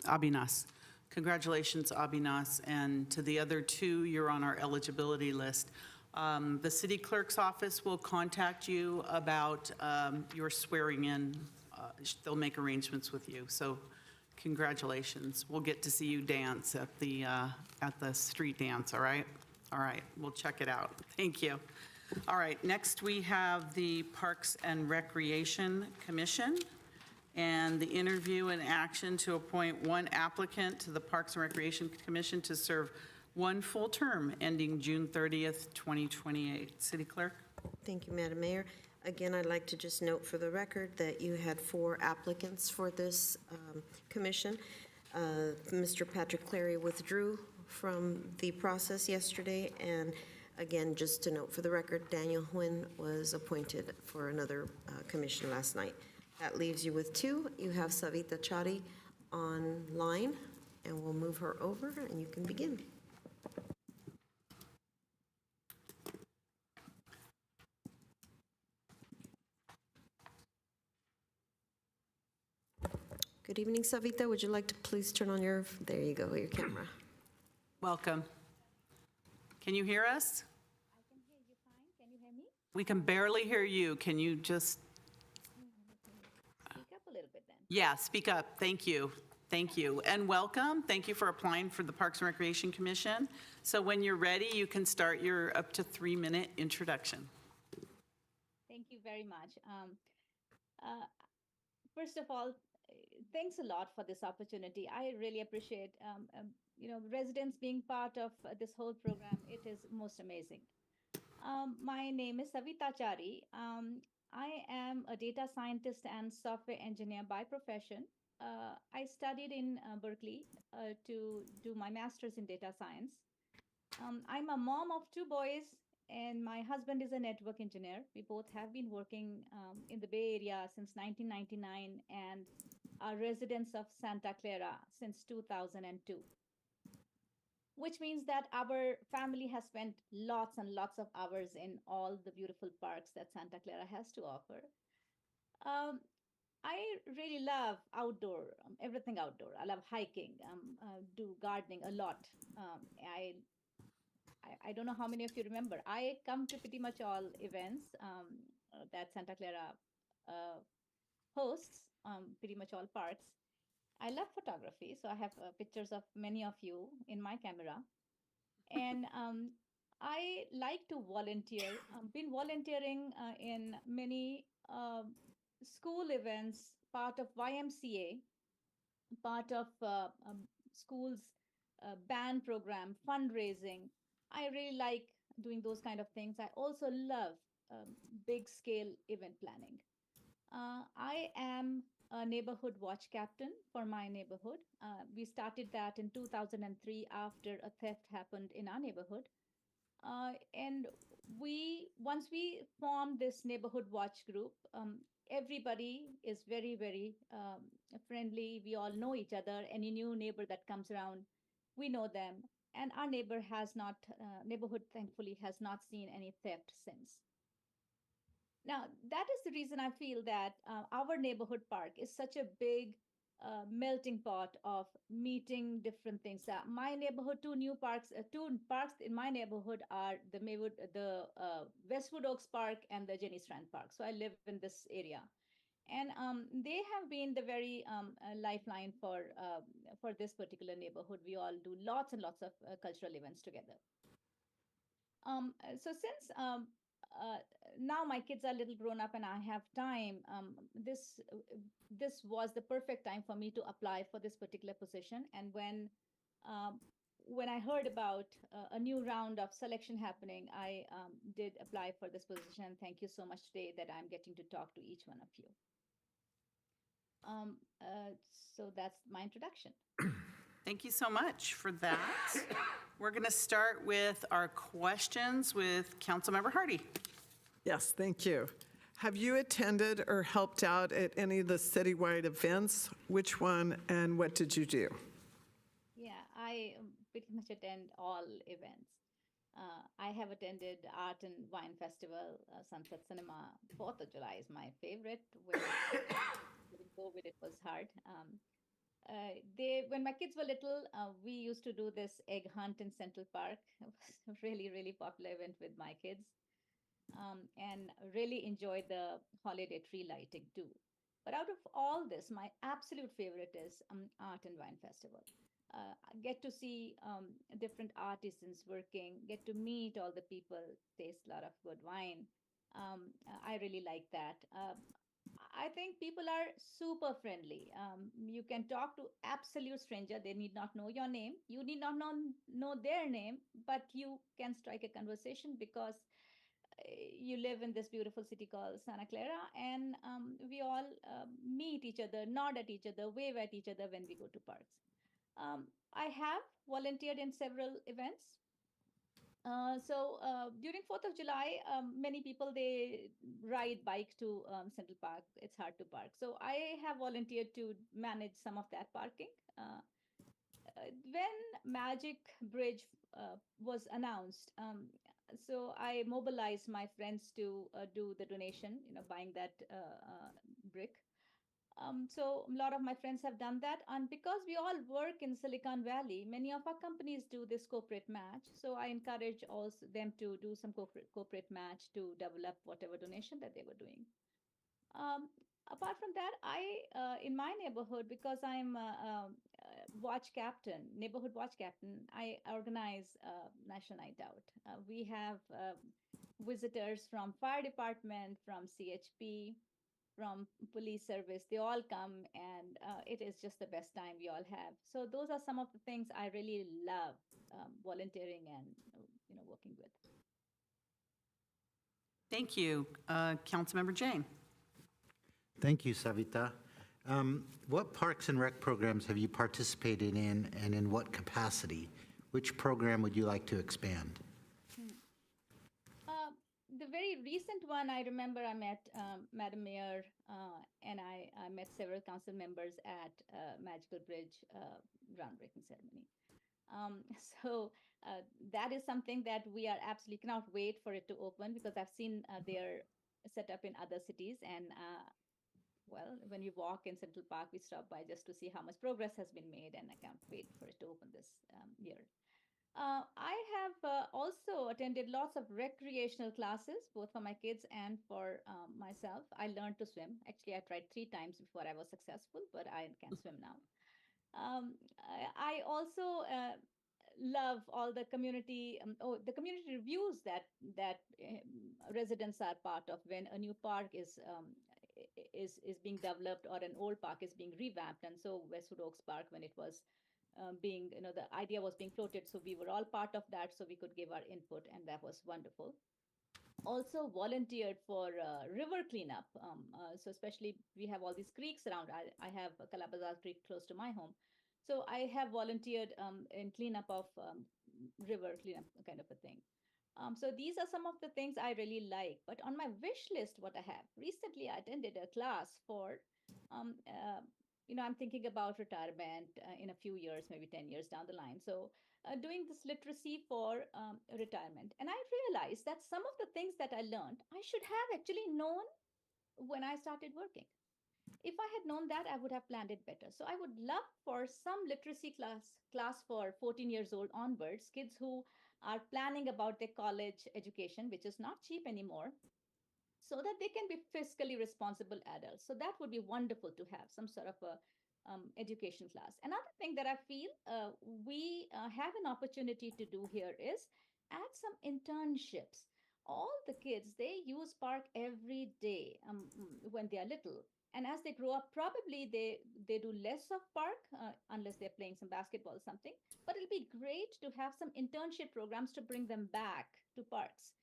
A: Abinas. Congratulations, Abinas. And to the other two, you're on our eligibility list. The city clerk's office will contact you about your swearing in. They'll make arrangements with you. So congratulations. We'll get to see you dance at the street dance, all right? All right, we'll check it out. Thank you. All right, next we have the Parks and Recreation Commission and the interview and action to appoint one applicant to the Parks and Recreation Commission to serve one full term ending June 30th, 2028. City Clerk?
C: Thank you, Madam Mayor. Again, I'd like to just note for the record that you had 4 applicants for this commission. Mr. Patrick Clary withdrew from the process yesterday, and again, just to note for the record, Daniel Huynh was appointed for another commission last night. That leaves you with 2. You have Savita Chari online, and we'll move her over, and you can begin. Good evening, Savita. Would you like to please turn on your, there you go, your camera.
A: Welcome. Can you hear us?
L: I can hear you fine. Can you hear me?
A: We can barely hear you. Can you just,
L: Speak up a little bit then.
A: yeah, speak up. Thank you. Thank you. And welcome. Thank you for applying for the Parks and Recreation Commission. So when you're ready, you can start your up to 3-minute introduction.
L: Thank you very much. First of all, thanks a lot for this opportunity. I really appreciate, residents being part of this whole program. It is most amazing. My name is Savita Chari. I am a data scientist and software engineer by profession. I studied in Berkeley to do my master's in data science. I'm a mom of 2 boys, and my husband is a network engineer. We both have been working in the Bay Area since 1999 and are residents of Santa Clara since 2002. Which means that our family has spent lots and lots of hours in all the beautiful parks that Santa Clara has to offer. I really love outdoor, everything outdoor. I love hiking, do gardening a lot. I don't know how many of you remember. I come to pretty much all events that Santa Clara hosts, pretty much all parks. I love photography, so I have pictures of many of you in my camera. And I like to volunteer. I've been volunteering in many school events, part of YMCA, part of schools' band program, fundraising. I really like doing those kind of things. I also love big scale event planning. I am a neighborhood watch captain for my neighborhood. We started that in 2003 after a theft happened in our neighborhood. And once we formed this neighborhood watch group, everybody is very, very friendly. We all know each other. Any new neighbor that comes around, we know them. And our neighborhood thankfully has not seen any theft since. Now, that is the reason I feel that our neighborhood park is such a big melting pot of meeting different things. My neighborhood, 2 parks in my neighborhood are the Westwood Oaks Park and the Jenny Strand Park. So I live in this area. And they have been the very lifeline for this particular neighborhood. We all do lots and lots of cultural events together. So since now my kids are a little grown up and I have time, this was the perfect time for me to apply for this particular position. And when I heard about a new round of selection happening, I did apply for this position. Thank you so much today that I'm getting to talk to each one of you. So that's my introduction.
A: Thank you so much for that. We're going to start with our questions with Councilmember Hardy.
D: Yes, thank you. Have you attended or helped out at any of the citywide events? Which one and what did you do?
L: Yeah, I pretty much attend all events. I have attended Art and Wine Festival, Sunset Cinema. 4th of July is my favorite. During COVID, it was hard. When my kids were little, we used to do this egg hunt in Central Park. It was a really, really popular event with my kids, and really enjoyed the holiday tree lighting too. But out of all this, my absolute favorite is Art and Wine Festival. I get to see different artisans working, get to meet all the people, taste a lot of good wine. I really like that. I think people are super friendly. You can talk to absolute stranger. They need not know your name. You need not know their name, but you can strike a conversation because you live in this beautiful city called Santa Clara, and we all meet each other, nod at each other, wave at each other when we go to parks. I have volunteered in several events. During 4th of July, many people, they ride bike to Central Park. It's hard to park. So I have volunteered to manage some of that parking. When Magic Bridge was announced, so I mobilized my friends to do the donation, buying that brick. So a lot of my friends have done that. And because we all work in Silicon Valley, many of our companies do this corporate match. So I encourage also them to do some corporate match to develop whatever donation that they were doing. Apart from that, in my neighborhood, because I'm watch captain, neighborhood watch captain, I organize National Night Out. We have visitors from fire department, from CHP, from police service. They all come, and it is just the best time we all have. So those are some of the things I really love volunteering and working with.
A: Thank you. Councilmember Jane.
E: Thank you, Savita. What parks and rec programs have you participated in, and in what capacity? Which program would you like to expand?
L: The very recent one, I remember I met Madam Mayor, and I met several council members at Magical Bridge groundbreaking ceremony. So that is something that we are absolutely cannot wait for it to open, because I've seen their set up in other cities. And well, when we walk in Central Park, we stop by just to see how much progress has been made, and I can't wait for it to open this year. I have also attended lots of recreational classes, both for my kids and for myself. I learned to swim. Actually, I tried 3 times before I was successful, but I can swim now. I also love all the community, the community reviews that residents are part of when a new park is being developed, or an old park is being revamped. And so Westwood Oaks Park, when it was being, the idea was being floated, so we were all part of that, so we could give our input, and that was wonderful. Also volunteered for river cleanup. So especially we have all these creeks around. I have Kalabazar Creek close to my home. So I have volunteered in cleanup of river cleanup kind of a thing. So these are some of the things I really like. But on my wish list, what I have, recently I attended a class for, I'm thinking about retirement in a few years, maybe 10 years down the line. So doing this literacy for retirement. And I realized that some of the things that I learned, I should have actually known when I started working. If I had known that, I would have planned it better. So I would love for some literacy class for 14 years old onwards, kids who are planning about their college education, which is not cheap anymore, so that they can be fiscally responsible adults. So that would be wonderful to have some sort of a education class. Another thing that I feel we have an opportunity to do here is add some internships. All the kids, they use park every day when they are little. And as they grow up, probably they do less of park unless they're playing some basketball or something. But it'll be great to have some internship programs to bring them back to parks.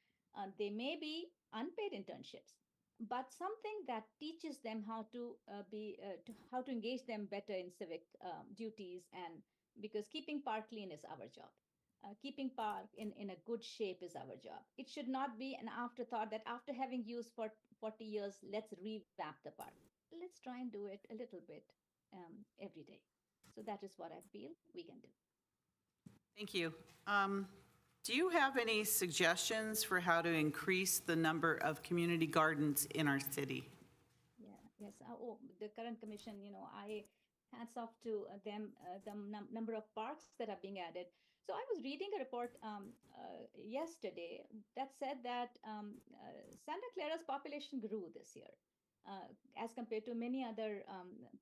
L: They may be unpaid internships, but something that teaches them how to how to engage them better in civic duties. And because keeping park clean is our job. Keeping park in a good shape is our job. It should not be an afterthought that after having used for 40 years, let's revamp the park. Let's try and do it a little bit every day. So that is what I feel we can do.
A: Thank you. Do you have any suggestions for how to increase the number of community gardens in our city?
L: Yeah, yes. The current commission, hats off to them, the number of parks that are being added. So I was reading a report yesterday that said that Santa Clara's population grew this year, as compared to many other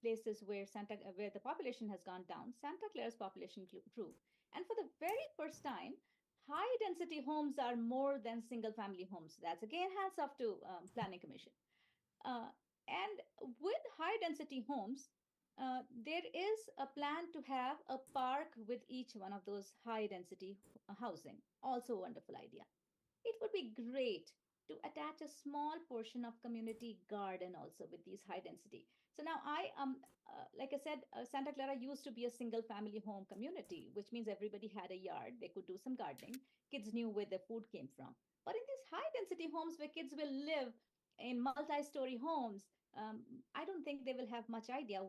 L: places where the population has gone down. Santa Clara's population grew, and for the very first time, high density homes are more than single family homes. That's again hats off to Planning Commission. Uh, and with high density homes, there is a plan to have a park with each one of those high density housing. Also, a wonderful idea. It would be great to attach a small portion of community garden also with these high density. So now like I said, Santa Clara used to be a single family home community, which means everybody had a yard. They could do some gardening. Kids knew where their food came from. But in these high density homes where kids will live in multi-story homes, I don't think they will have much idea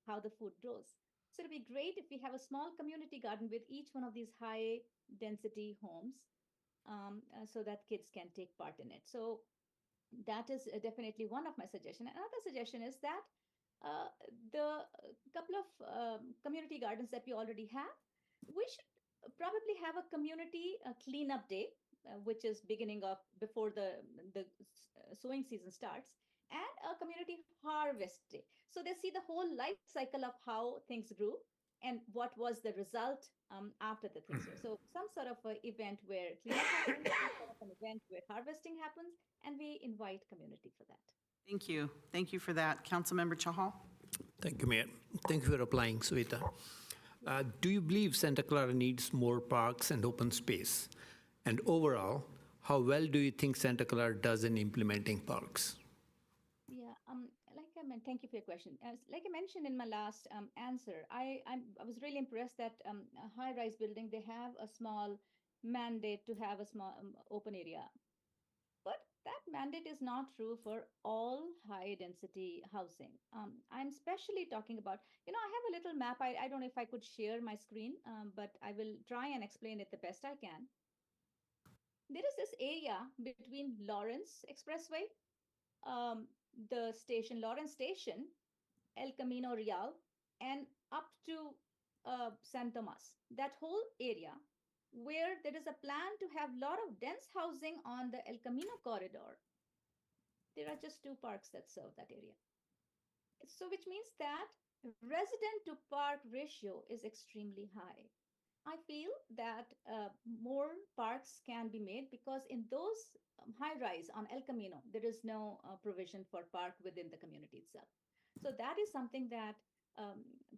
L: how the food grows. So it'd be great if we have a small community garden with each one of these high density homes, so that kids can take part in it. So that is definitely one of my suggestions. Another suggestion is that the couple of community gardens that we already have, we should probably have a community cleanup day, which is beginning of before the sowing season starts, and a community harvest day. So they see the whole life cycle of how things grew and what was the result after the things were. So some sort of an event where cleanup happens, some sort of an event where harvesting happens, and we invite community for that.
A: Thank you. Thank you for that. Councilmember Chahal?
H: Thank you, Mayor. Thank you for applying, Sweta. Do you believe Santa Clara needs more parks and open space? And overall, how well do you think Santa Clara does in implementing parks?
L: Yeah, thank you for your question. Like I mentioned in my last answer, I was really impressed that a high-rise building, they have a small mandate to have a small open area. But that mandate is not true for all high-density housing. I'm especially talking about, I have a little map. I don't know if I could share my screen, but I will try and explain it the best I can. There is this area between Lawrence Expressway, the station, Lawrence Station, El Camino Real, and up to San Tomas. That whole area where there is a plan to have a lot of dense housing on the El Camino corridor. There are just 2 parks that serve that area. So which means that resident to park ratio is extremely high. I feel that more parks can be made because in those high rise on El Camino, there is no provision for park within the community itself. So that is something that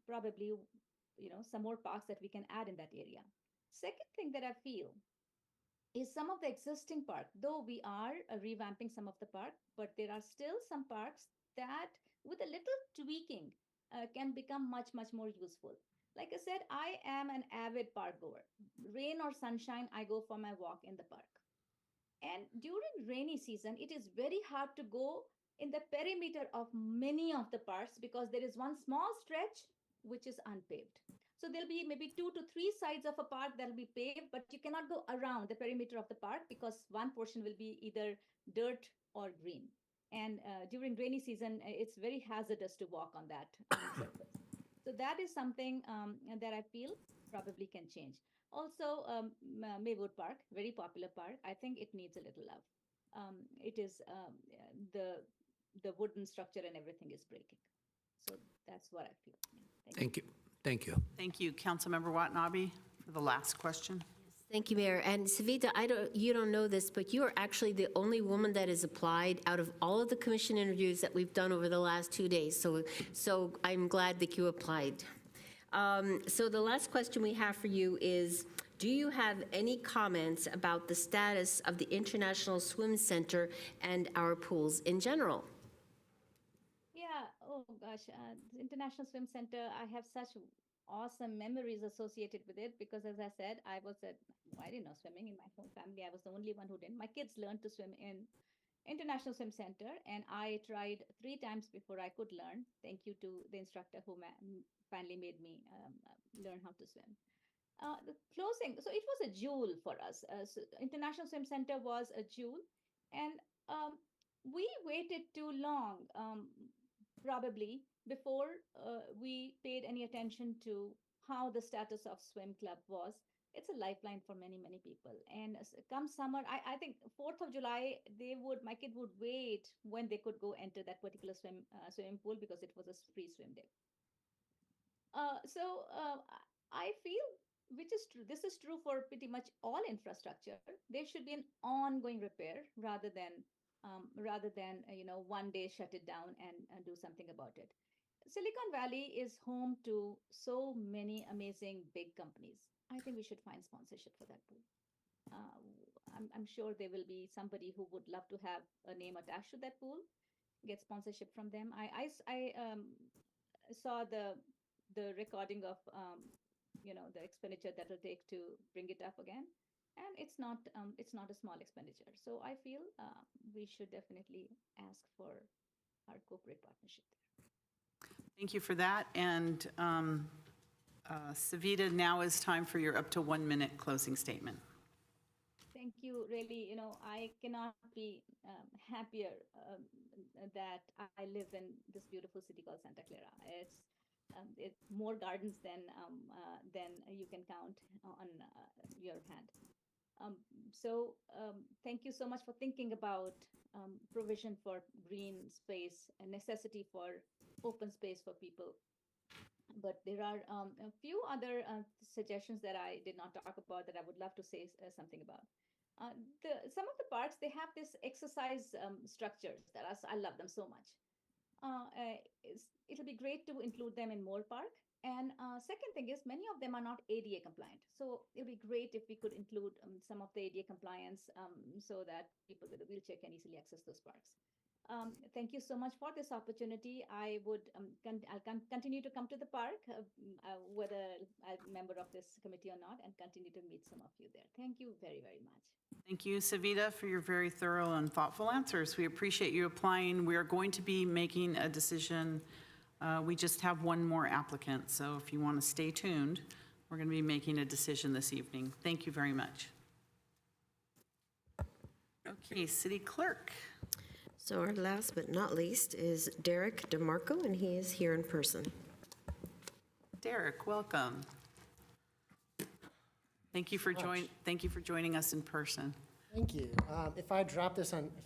L: probably, some more parks that we can add in that area. Second thing that I feel is some of the existing park, though we are revamping some of the park, but there are still some parks that with a little tweaking can become much, much more useful. Like I said, I am an avid park goer. Rain or sunshine, I go for my walk in the park. And during rainy season, it is very hard to go in the perimeter of many of the parks because there is one small stretch which is unpaved. So there'll be maybe 2 to 3 sides of a park that'll be paved, but you cannot go around the perimeter of the park because one portion will be either dirt or green. And during rainy season, it's very hazardous to walk on that surface. So that is something that I feel probably can change. Also, Maywood Park, very popular park. I think it needs a little love. It is the wooden structure and everything is breaking. So that's what I feel.
H: Thank you. Thank you.
A: Thank you. Councilmember Watanabe for the last question.
K: Thank you, Mayor. And Savita, you don't know this, but you are actually the only woman that has applied out of all of the commission interviews that we've done over the last 2 days. So I'm glad that you applied. So the last question we have for you is, do you have any comments about the status of the International Swim Center and our pools in general?
L: Yeah, oh gosh, the International Swim Center, I have such awesome memories associated with it because, as I said, I didn't know swimming in my whole family. I was the only one who didn't. My kids learned to swim in International Swim Center, and I tried 3 times before I could learn. Thank you to the instructor who finally made me learn how to swim. the closing, so it was a jewel for us. So International Swim Center was a jewel, and we waited too long, probably, before we paid any attention to how the status of swim club was. It's a lifeline for many, many people. And come summer, I think 4th of July, my kid would wait when they could go enter that particular swimming pool because it was a free swim day. So I feel, which is true, this is true for pretty much all infrastructure. There should be an ongoing repair rather than one day shut it down and do something about it. Silicon Valley is home to so many amazing big companies. I think we should find sponsorship for that pool. I'm sure there will be somebody who would love to have a name attached to that pool, get sponsorship from them. I saw the recording of the expenditure that will take to bring it up again, and it's not a small expenditure. So I feel we should definitely ask for our corporate partnership there.
A: Thank you for that. And Savita, now is time for your up to 1 minute closing statement.
L: Thank you. Really, I cannot be happier that I live in this beautiful city called Santa Clara. It's more gardens than you can count on your hand. So thank you so much for thinking about provision for green space, a necessity for open space for people. But there are a few other suggestions that I did not talk about that I would love to say something about. Some of the parks, they have this exercise structures that I love them so much. It'll be great to include them in more park. And second thing is, many of them are not ADA compliant. So it'll be great if we could include some of the ADA compliance so that people with a wheelchair can easily access those parks. Thank you so much for this opportunity. I'll continue to come to the park, whether I'm a member of this committee or not, and continue to meet some of you there. Thank you very, very much.
A: Thank you, Savita, for your very thorough and thoughtful answers. We appreciate you applying. We are going to be making a decision. We just have one more applicant, so if you want to stay tuned, we're going to be making a decision this evening. Thank you very much. Okay, City Clerk.
C: So our last but not least is Derek DeMarco, and he is here in person.
A: Derek, welcome. Thank you for joining us in person.
M: Thank you. If I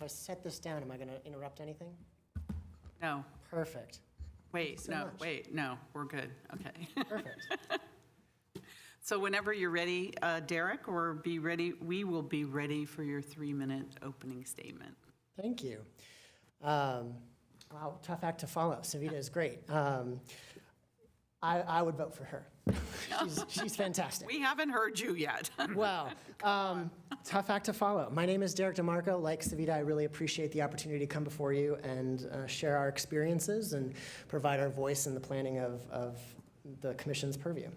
M: set this down, am I going to interrupt anything?
A: No.
M: Perfect.
A: No, we're good. Okay.
M: Perfect.
A: So whenever you're ready, Derek, we will be ready for your 3-minute opening statement.
M: Thank you. Wow, tough act to follow. Savita is great. I would vote for her. She's fantastic.
A: We haven't heard you yet.
M: Wow. Tough act to follow. My name is Derek DeMarco. Like Savita, I really appreciate the opportunity to come before you and share our experiences and provide our voice in the planning of the Commission's purview.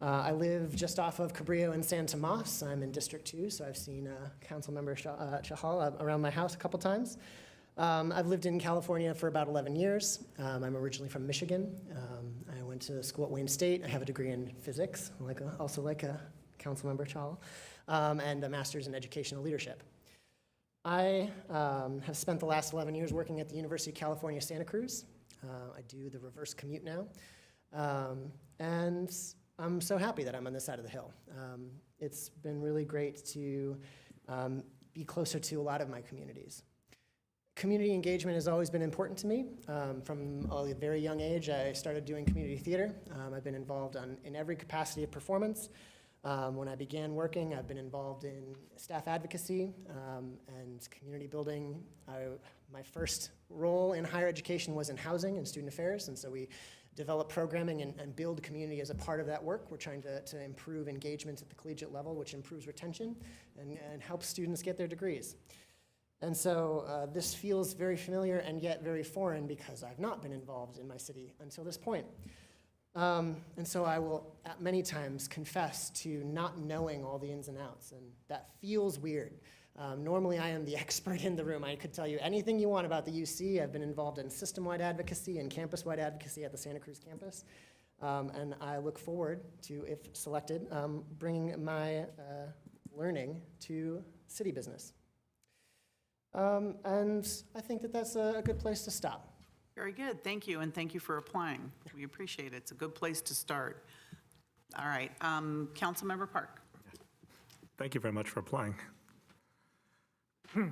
M: I live just off of Cabrillo and San Tomas. I'm in District 2, so I've seen Councilmember Chahal around my house a couple times. I've lived in California for about 11 years. I'm originally from Michigan. I went to school at Wayne State. I have a degree in physics, also like Councilmember Chahal, and a master's in educational leadership. I have spent the last 11 years working at the University of California, Santa Cruz. I do the reverse commute now. And I'm so happy that I'm on this side of the hill. It's been really great to be closer to a lot of my communities. Community engagement has always been important to me. From a very young age, I started doing community theater. I've been involved in every capacity of performance. When I began working, I've been involved in staff advocacy and community building. My first role in higher education was in housing and student affairs, and so we develop programming and build community as a part of that work. We're trying to improve engagement at the collegiate level, which improves retention and helps students get their degrees. And so this feels very familiar and yet very foreign because I've not been involved in my city until this point. And so I will at many times confess to not knowing all the ins and outs, and that feels weird. Normally I am the expert in the room. I could tell you anything you want about the UC. I've been involved in system-wide advocacy and campus-wide advocacy at the Santa Cruz campus. And I look forward to, if selected, bringing my learning to city business. And I think that that's a good place to stop.
A: Very good, thank you, and thank you for applying. We appreciate it, it's a good place to start. All right, Councilmember Park.
B: Thank you very much for applying.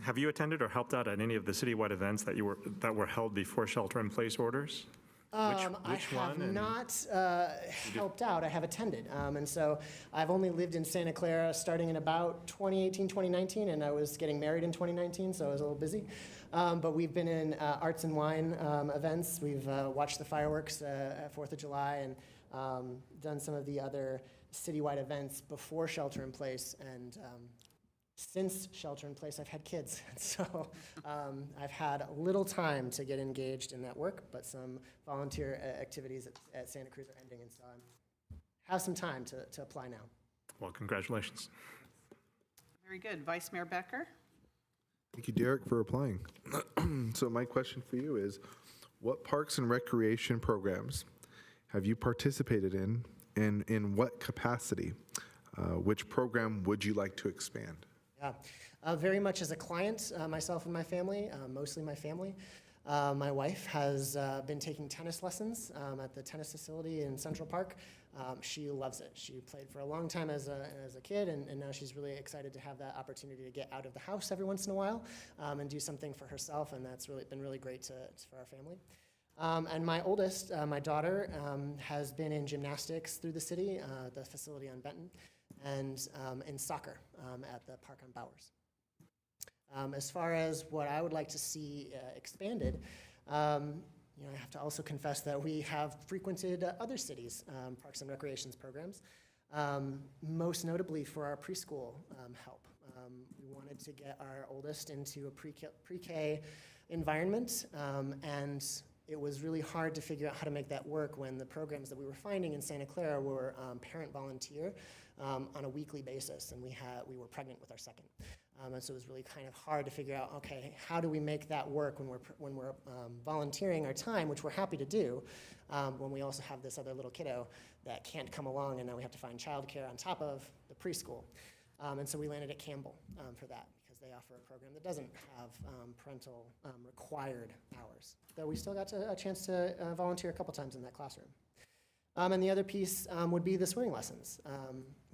B: Have you attended or helped out at any of the citywide events that were held before shelter-in-place orders?
M: I have not helped out. I have attended. And so I've only lived in Santa Clara starting in about 2018, 2019, and I was getting married in 2019, so I was a little busy. But we've been in arts and wine events. We've watched the fireworks at 4th of July and done some of the other citywide events before shelter in place. And since shelter in place, I've had kids. So I've had little time to get engaged in that work, but some volunteer activities at Santa Cruz are ending, and so I have some time to apply now.
B: Well, congratulations.
A: Very good, Vice Mayor Becker.
G: Thank you, Derek, for applying. So my question for you is, what parks and recreation programs have you participated in, and in what capacity? Which program would you like to expand?
M: Yeah, very much as a client, myself and my family, mostly my family. My wife has been taking tennis lessons at the tennis facility in Central Park. She loves it. She played for a long time as a kid, and now she's really excited to have that opportunity to get out of the house every once in a while and do something for herself, and that's been really great for our family. And my oldest, my daughter, has been in gymnastics through the city, the facility on Benton, and in soccer at the park on Bowers. As far as what I would like to see expanded, I have to also confess that we have frequented other cities' parks and recreations programs, most notably for our preschool help. We wanted to get our oldest into a pre-K environment, and it was really hard to figure out how to make that work when the programs that we were finding in Santa Clara were parent volunteer on a weekly basis, and we were pregnant with our second. And so it was really kind of hard to figure out, okay, how do we make that work when we're volunteering our time, which we're happy to do, when we also have this other little kiddo that can't come along, and now we have to find childcare on top of the preschool. And so we landed at Campbell for that, because they offer a program that doesn't have parental required hours, though we still got a chance to volunteer a couple times in that classroom. And the other piece would be the swimming lessons.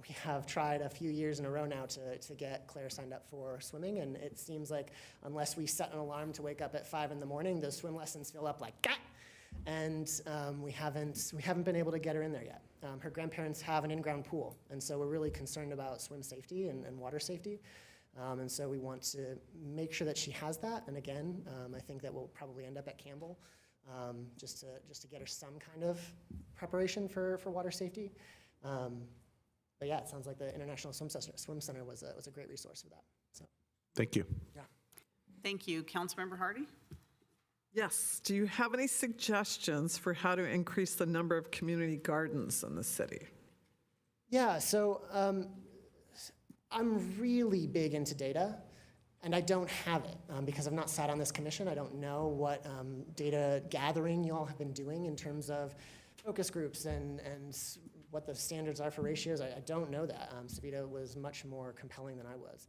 M: We have tried a few years in a row now to get Claire signed up for swimming, and it seems like unless we set an alarm to wake up at 5 in the morning, those swim lessons fill up like that, and we haven't been able to get her in there yet. Her grandparents have an in-ground pool, and so we're really concerned about swim safety and water safety, and so we want to make sure that she has that. And again, I think that we'll probably end up at Campbell. Just to get her some kind of preparation for water safety. But yeah, it sounds like the International Swim Center was a great resource for that. So.
G: Thank you.
M: Yeah.
A: Thank you. Councilmember Hardy?
D: Yes. Do you have any suggestions for how to increase the number of community gardens in the city?
M: Yeah, so I'm really big into data. And I don't have it because I've not sat on this commission. I don't know what data gathering you all have been doing in terms of focus groups and what the standards are for ratios. I don't know that. Savita was much more compelling than I was.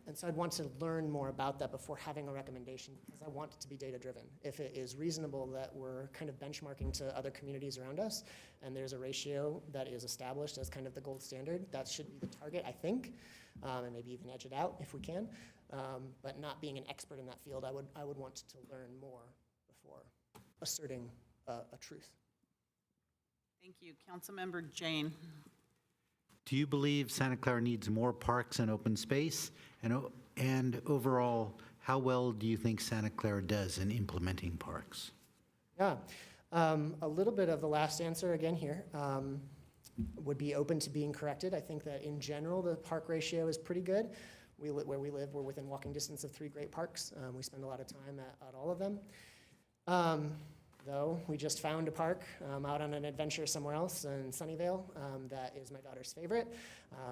M: And so I'd want to learn more about that before having a recommendation, because I want it to be data-driven. If it is reasonable that we're kind of benchmarking to other communities around us, and there's a ratio that is established as kind of the gold standard, that should be the target, I think. And maybe even edge it out if we can. But not being an expert in that field, I would want to learn more before asserting a truth.
A: Thank you. Councilmember Jane.
E: Do you believe Santa Clara needs more parks and open space? And overall, how well do you think Santa Clara does in implementing parks?
M: Yeah, a little bit of the last answer again here. Would be open to being corrected. I think that in general, the park ratio is pretty good. Where we live, we're within walking distance of 3 great parks. We spend a lot of time at all of them. Though we just found a park out on an adventure somewhere else in Sunnyvale that is my daughter's favorite.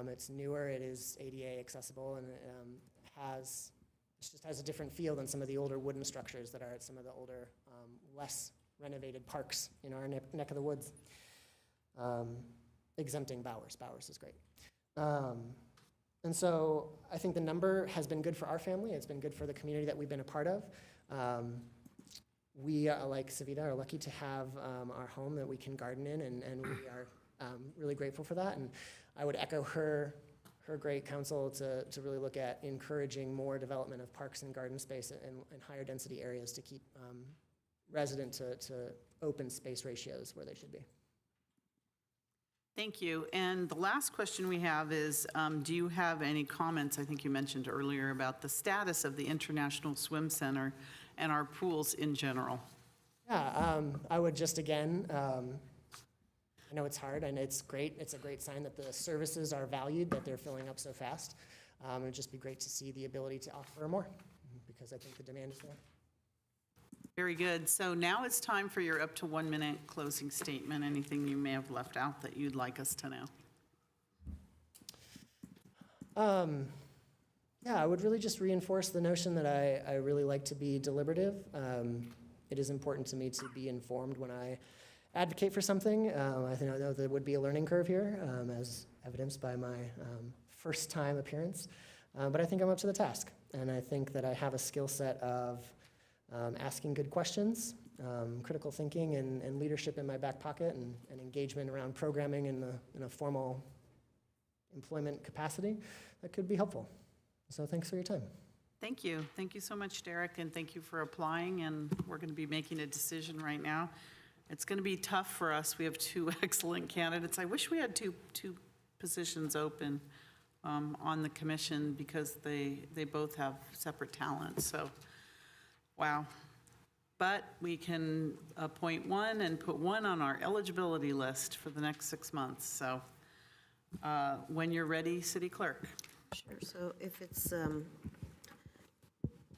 M: It's newer, it is ADA accessible, and it just has a different feel than some of the older wooden structures that are at some of the older, less renovated parks in our neck of the woods. Exempting Bowers. Bowers is great. And so I think the number has been good for our family. It's been good for the community that we've been a part of. We, like Savita, are lucky to have our home that we can garden in, and we are really grateful for that. And I would echo her great counsel to really look at encouraging more development of parks and garden space in higher density areas to keep resident to open space ratios where they should be.
A: Thank you. And the last question we have is, do you have any comments? I think you mentioned earlier about the status of the International Swim Center and our pools in general.
M: Yeah, I would just again, I know it's hard and it's great. It's a great sign that the services are valued, that they're filling up so fast. It would just be great to see the ability to offer more because I think the demand is there.
A: Very good. So now it's time for your up to 1 minute closing statement. Anything you may have left out that you'd like us to know?
M: Yeah, I would really just reinforce the notion that I really like to be deliberative. It is important to me to be informed when I advocate for something. I know there would be a learning curve here, as evidenced by my first time appearance, but I think I'm up to the task. And I think that I have a skill set of asking good questions, critical thinking, and leadership in my back pocket, and engagement around programming in a formal employment capacity that could be helpful. So thanks for your time.
A: Thank you. Thank you so much, Derek, and thank you for applying. And we're going to be making a decision right now. It's going to be tough for us. We have 2 excellent candidates. I wish we had two positions open on the commission because they both have separate talents. So, wow. But we can appoint one and put one on our eligibility list for the next 6 months. So when you're ready, City Clerk.
C: Sure, so if it's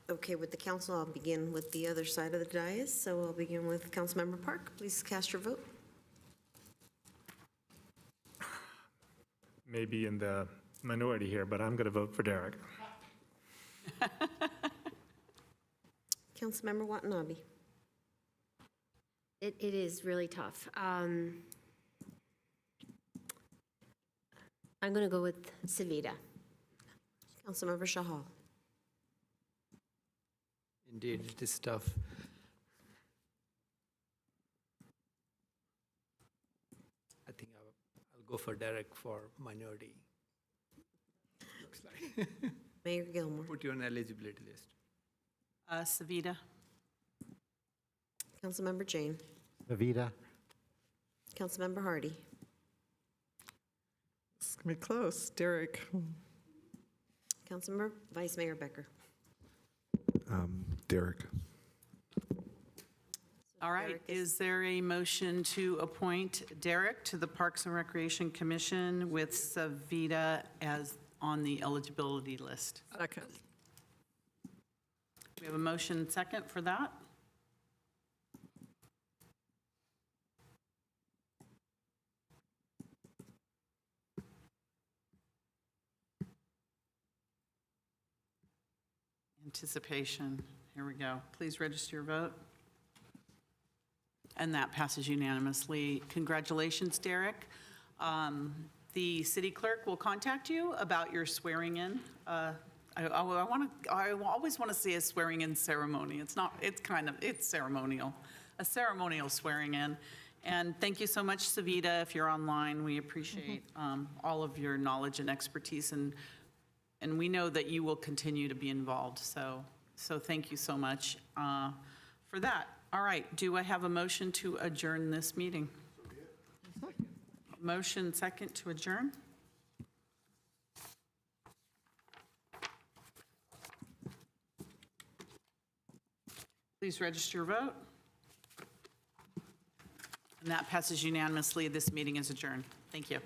C: okay with the council, I'll begin with the other side of the dais. So I'll begin with Councilmember Park. Please cast your vote.
B: Maybe in the minority here, but I'm going to vote for Derek.
C: Councilmember Watanabe.
K: It is really tough. I'm going to go with Savita.
C: Councilmember Shahal.
H: Indeed, it is tough. I think I'll go for Derek for minority. Looks like.
C: Mayor Gilmore.
H: Put you on eligibility list.
A: Savita.
C: Councilmember Jane.
E: Avita.
C: Councilmember Hardy.
D: It's going to be close. Derek.
C: Councilmember Vice Mayor Becker.
G: Derek.
A: All right. Is there a motion to appoint Derek to the Parks and Recreation Commission with Savita as on the eligibility list?
D: Second.
A: We have a motion second for that. Anticipation. Here we go. Please register your vote. And that passes unanimously. Congratulations, Derek. The city clerk will contact you about your swearing in. I always want to say a swearing in ceremony. It's not, it's ceremonial. A ceremonial swearing in. And thank you so much, Savita, if you're online. We appreciate all of your knowledge and expertise, and we know that you will continue to be involved. So thank you so much for that. All right, do I have a motion to adjourn this meeting? Motion second to adjourn? Please register your vote. And that passes unanimously. This meeting is adjourned. Thank you.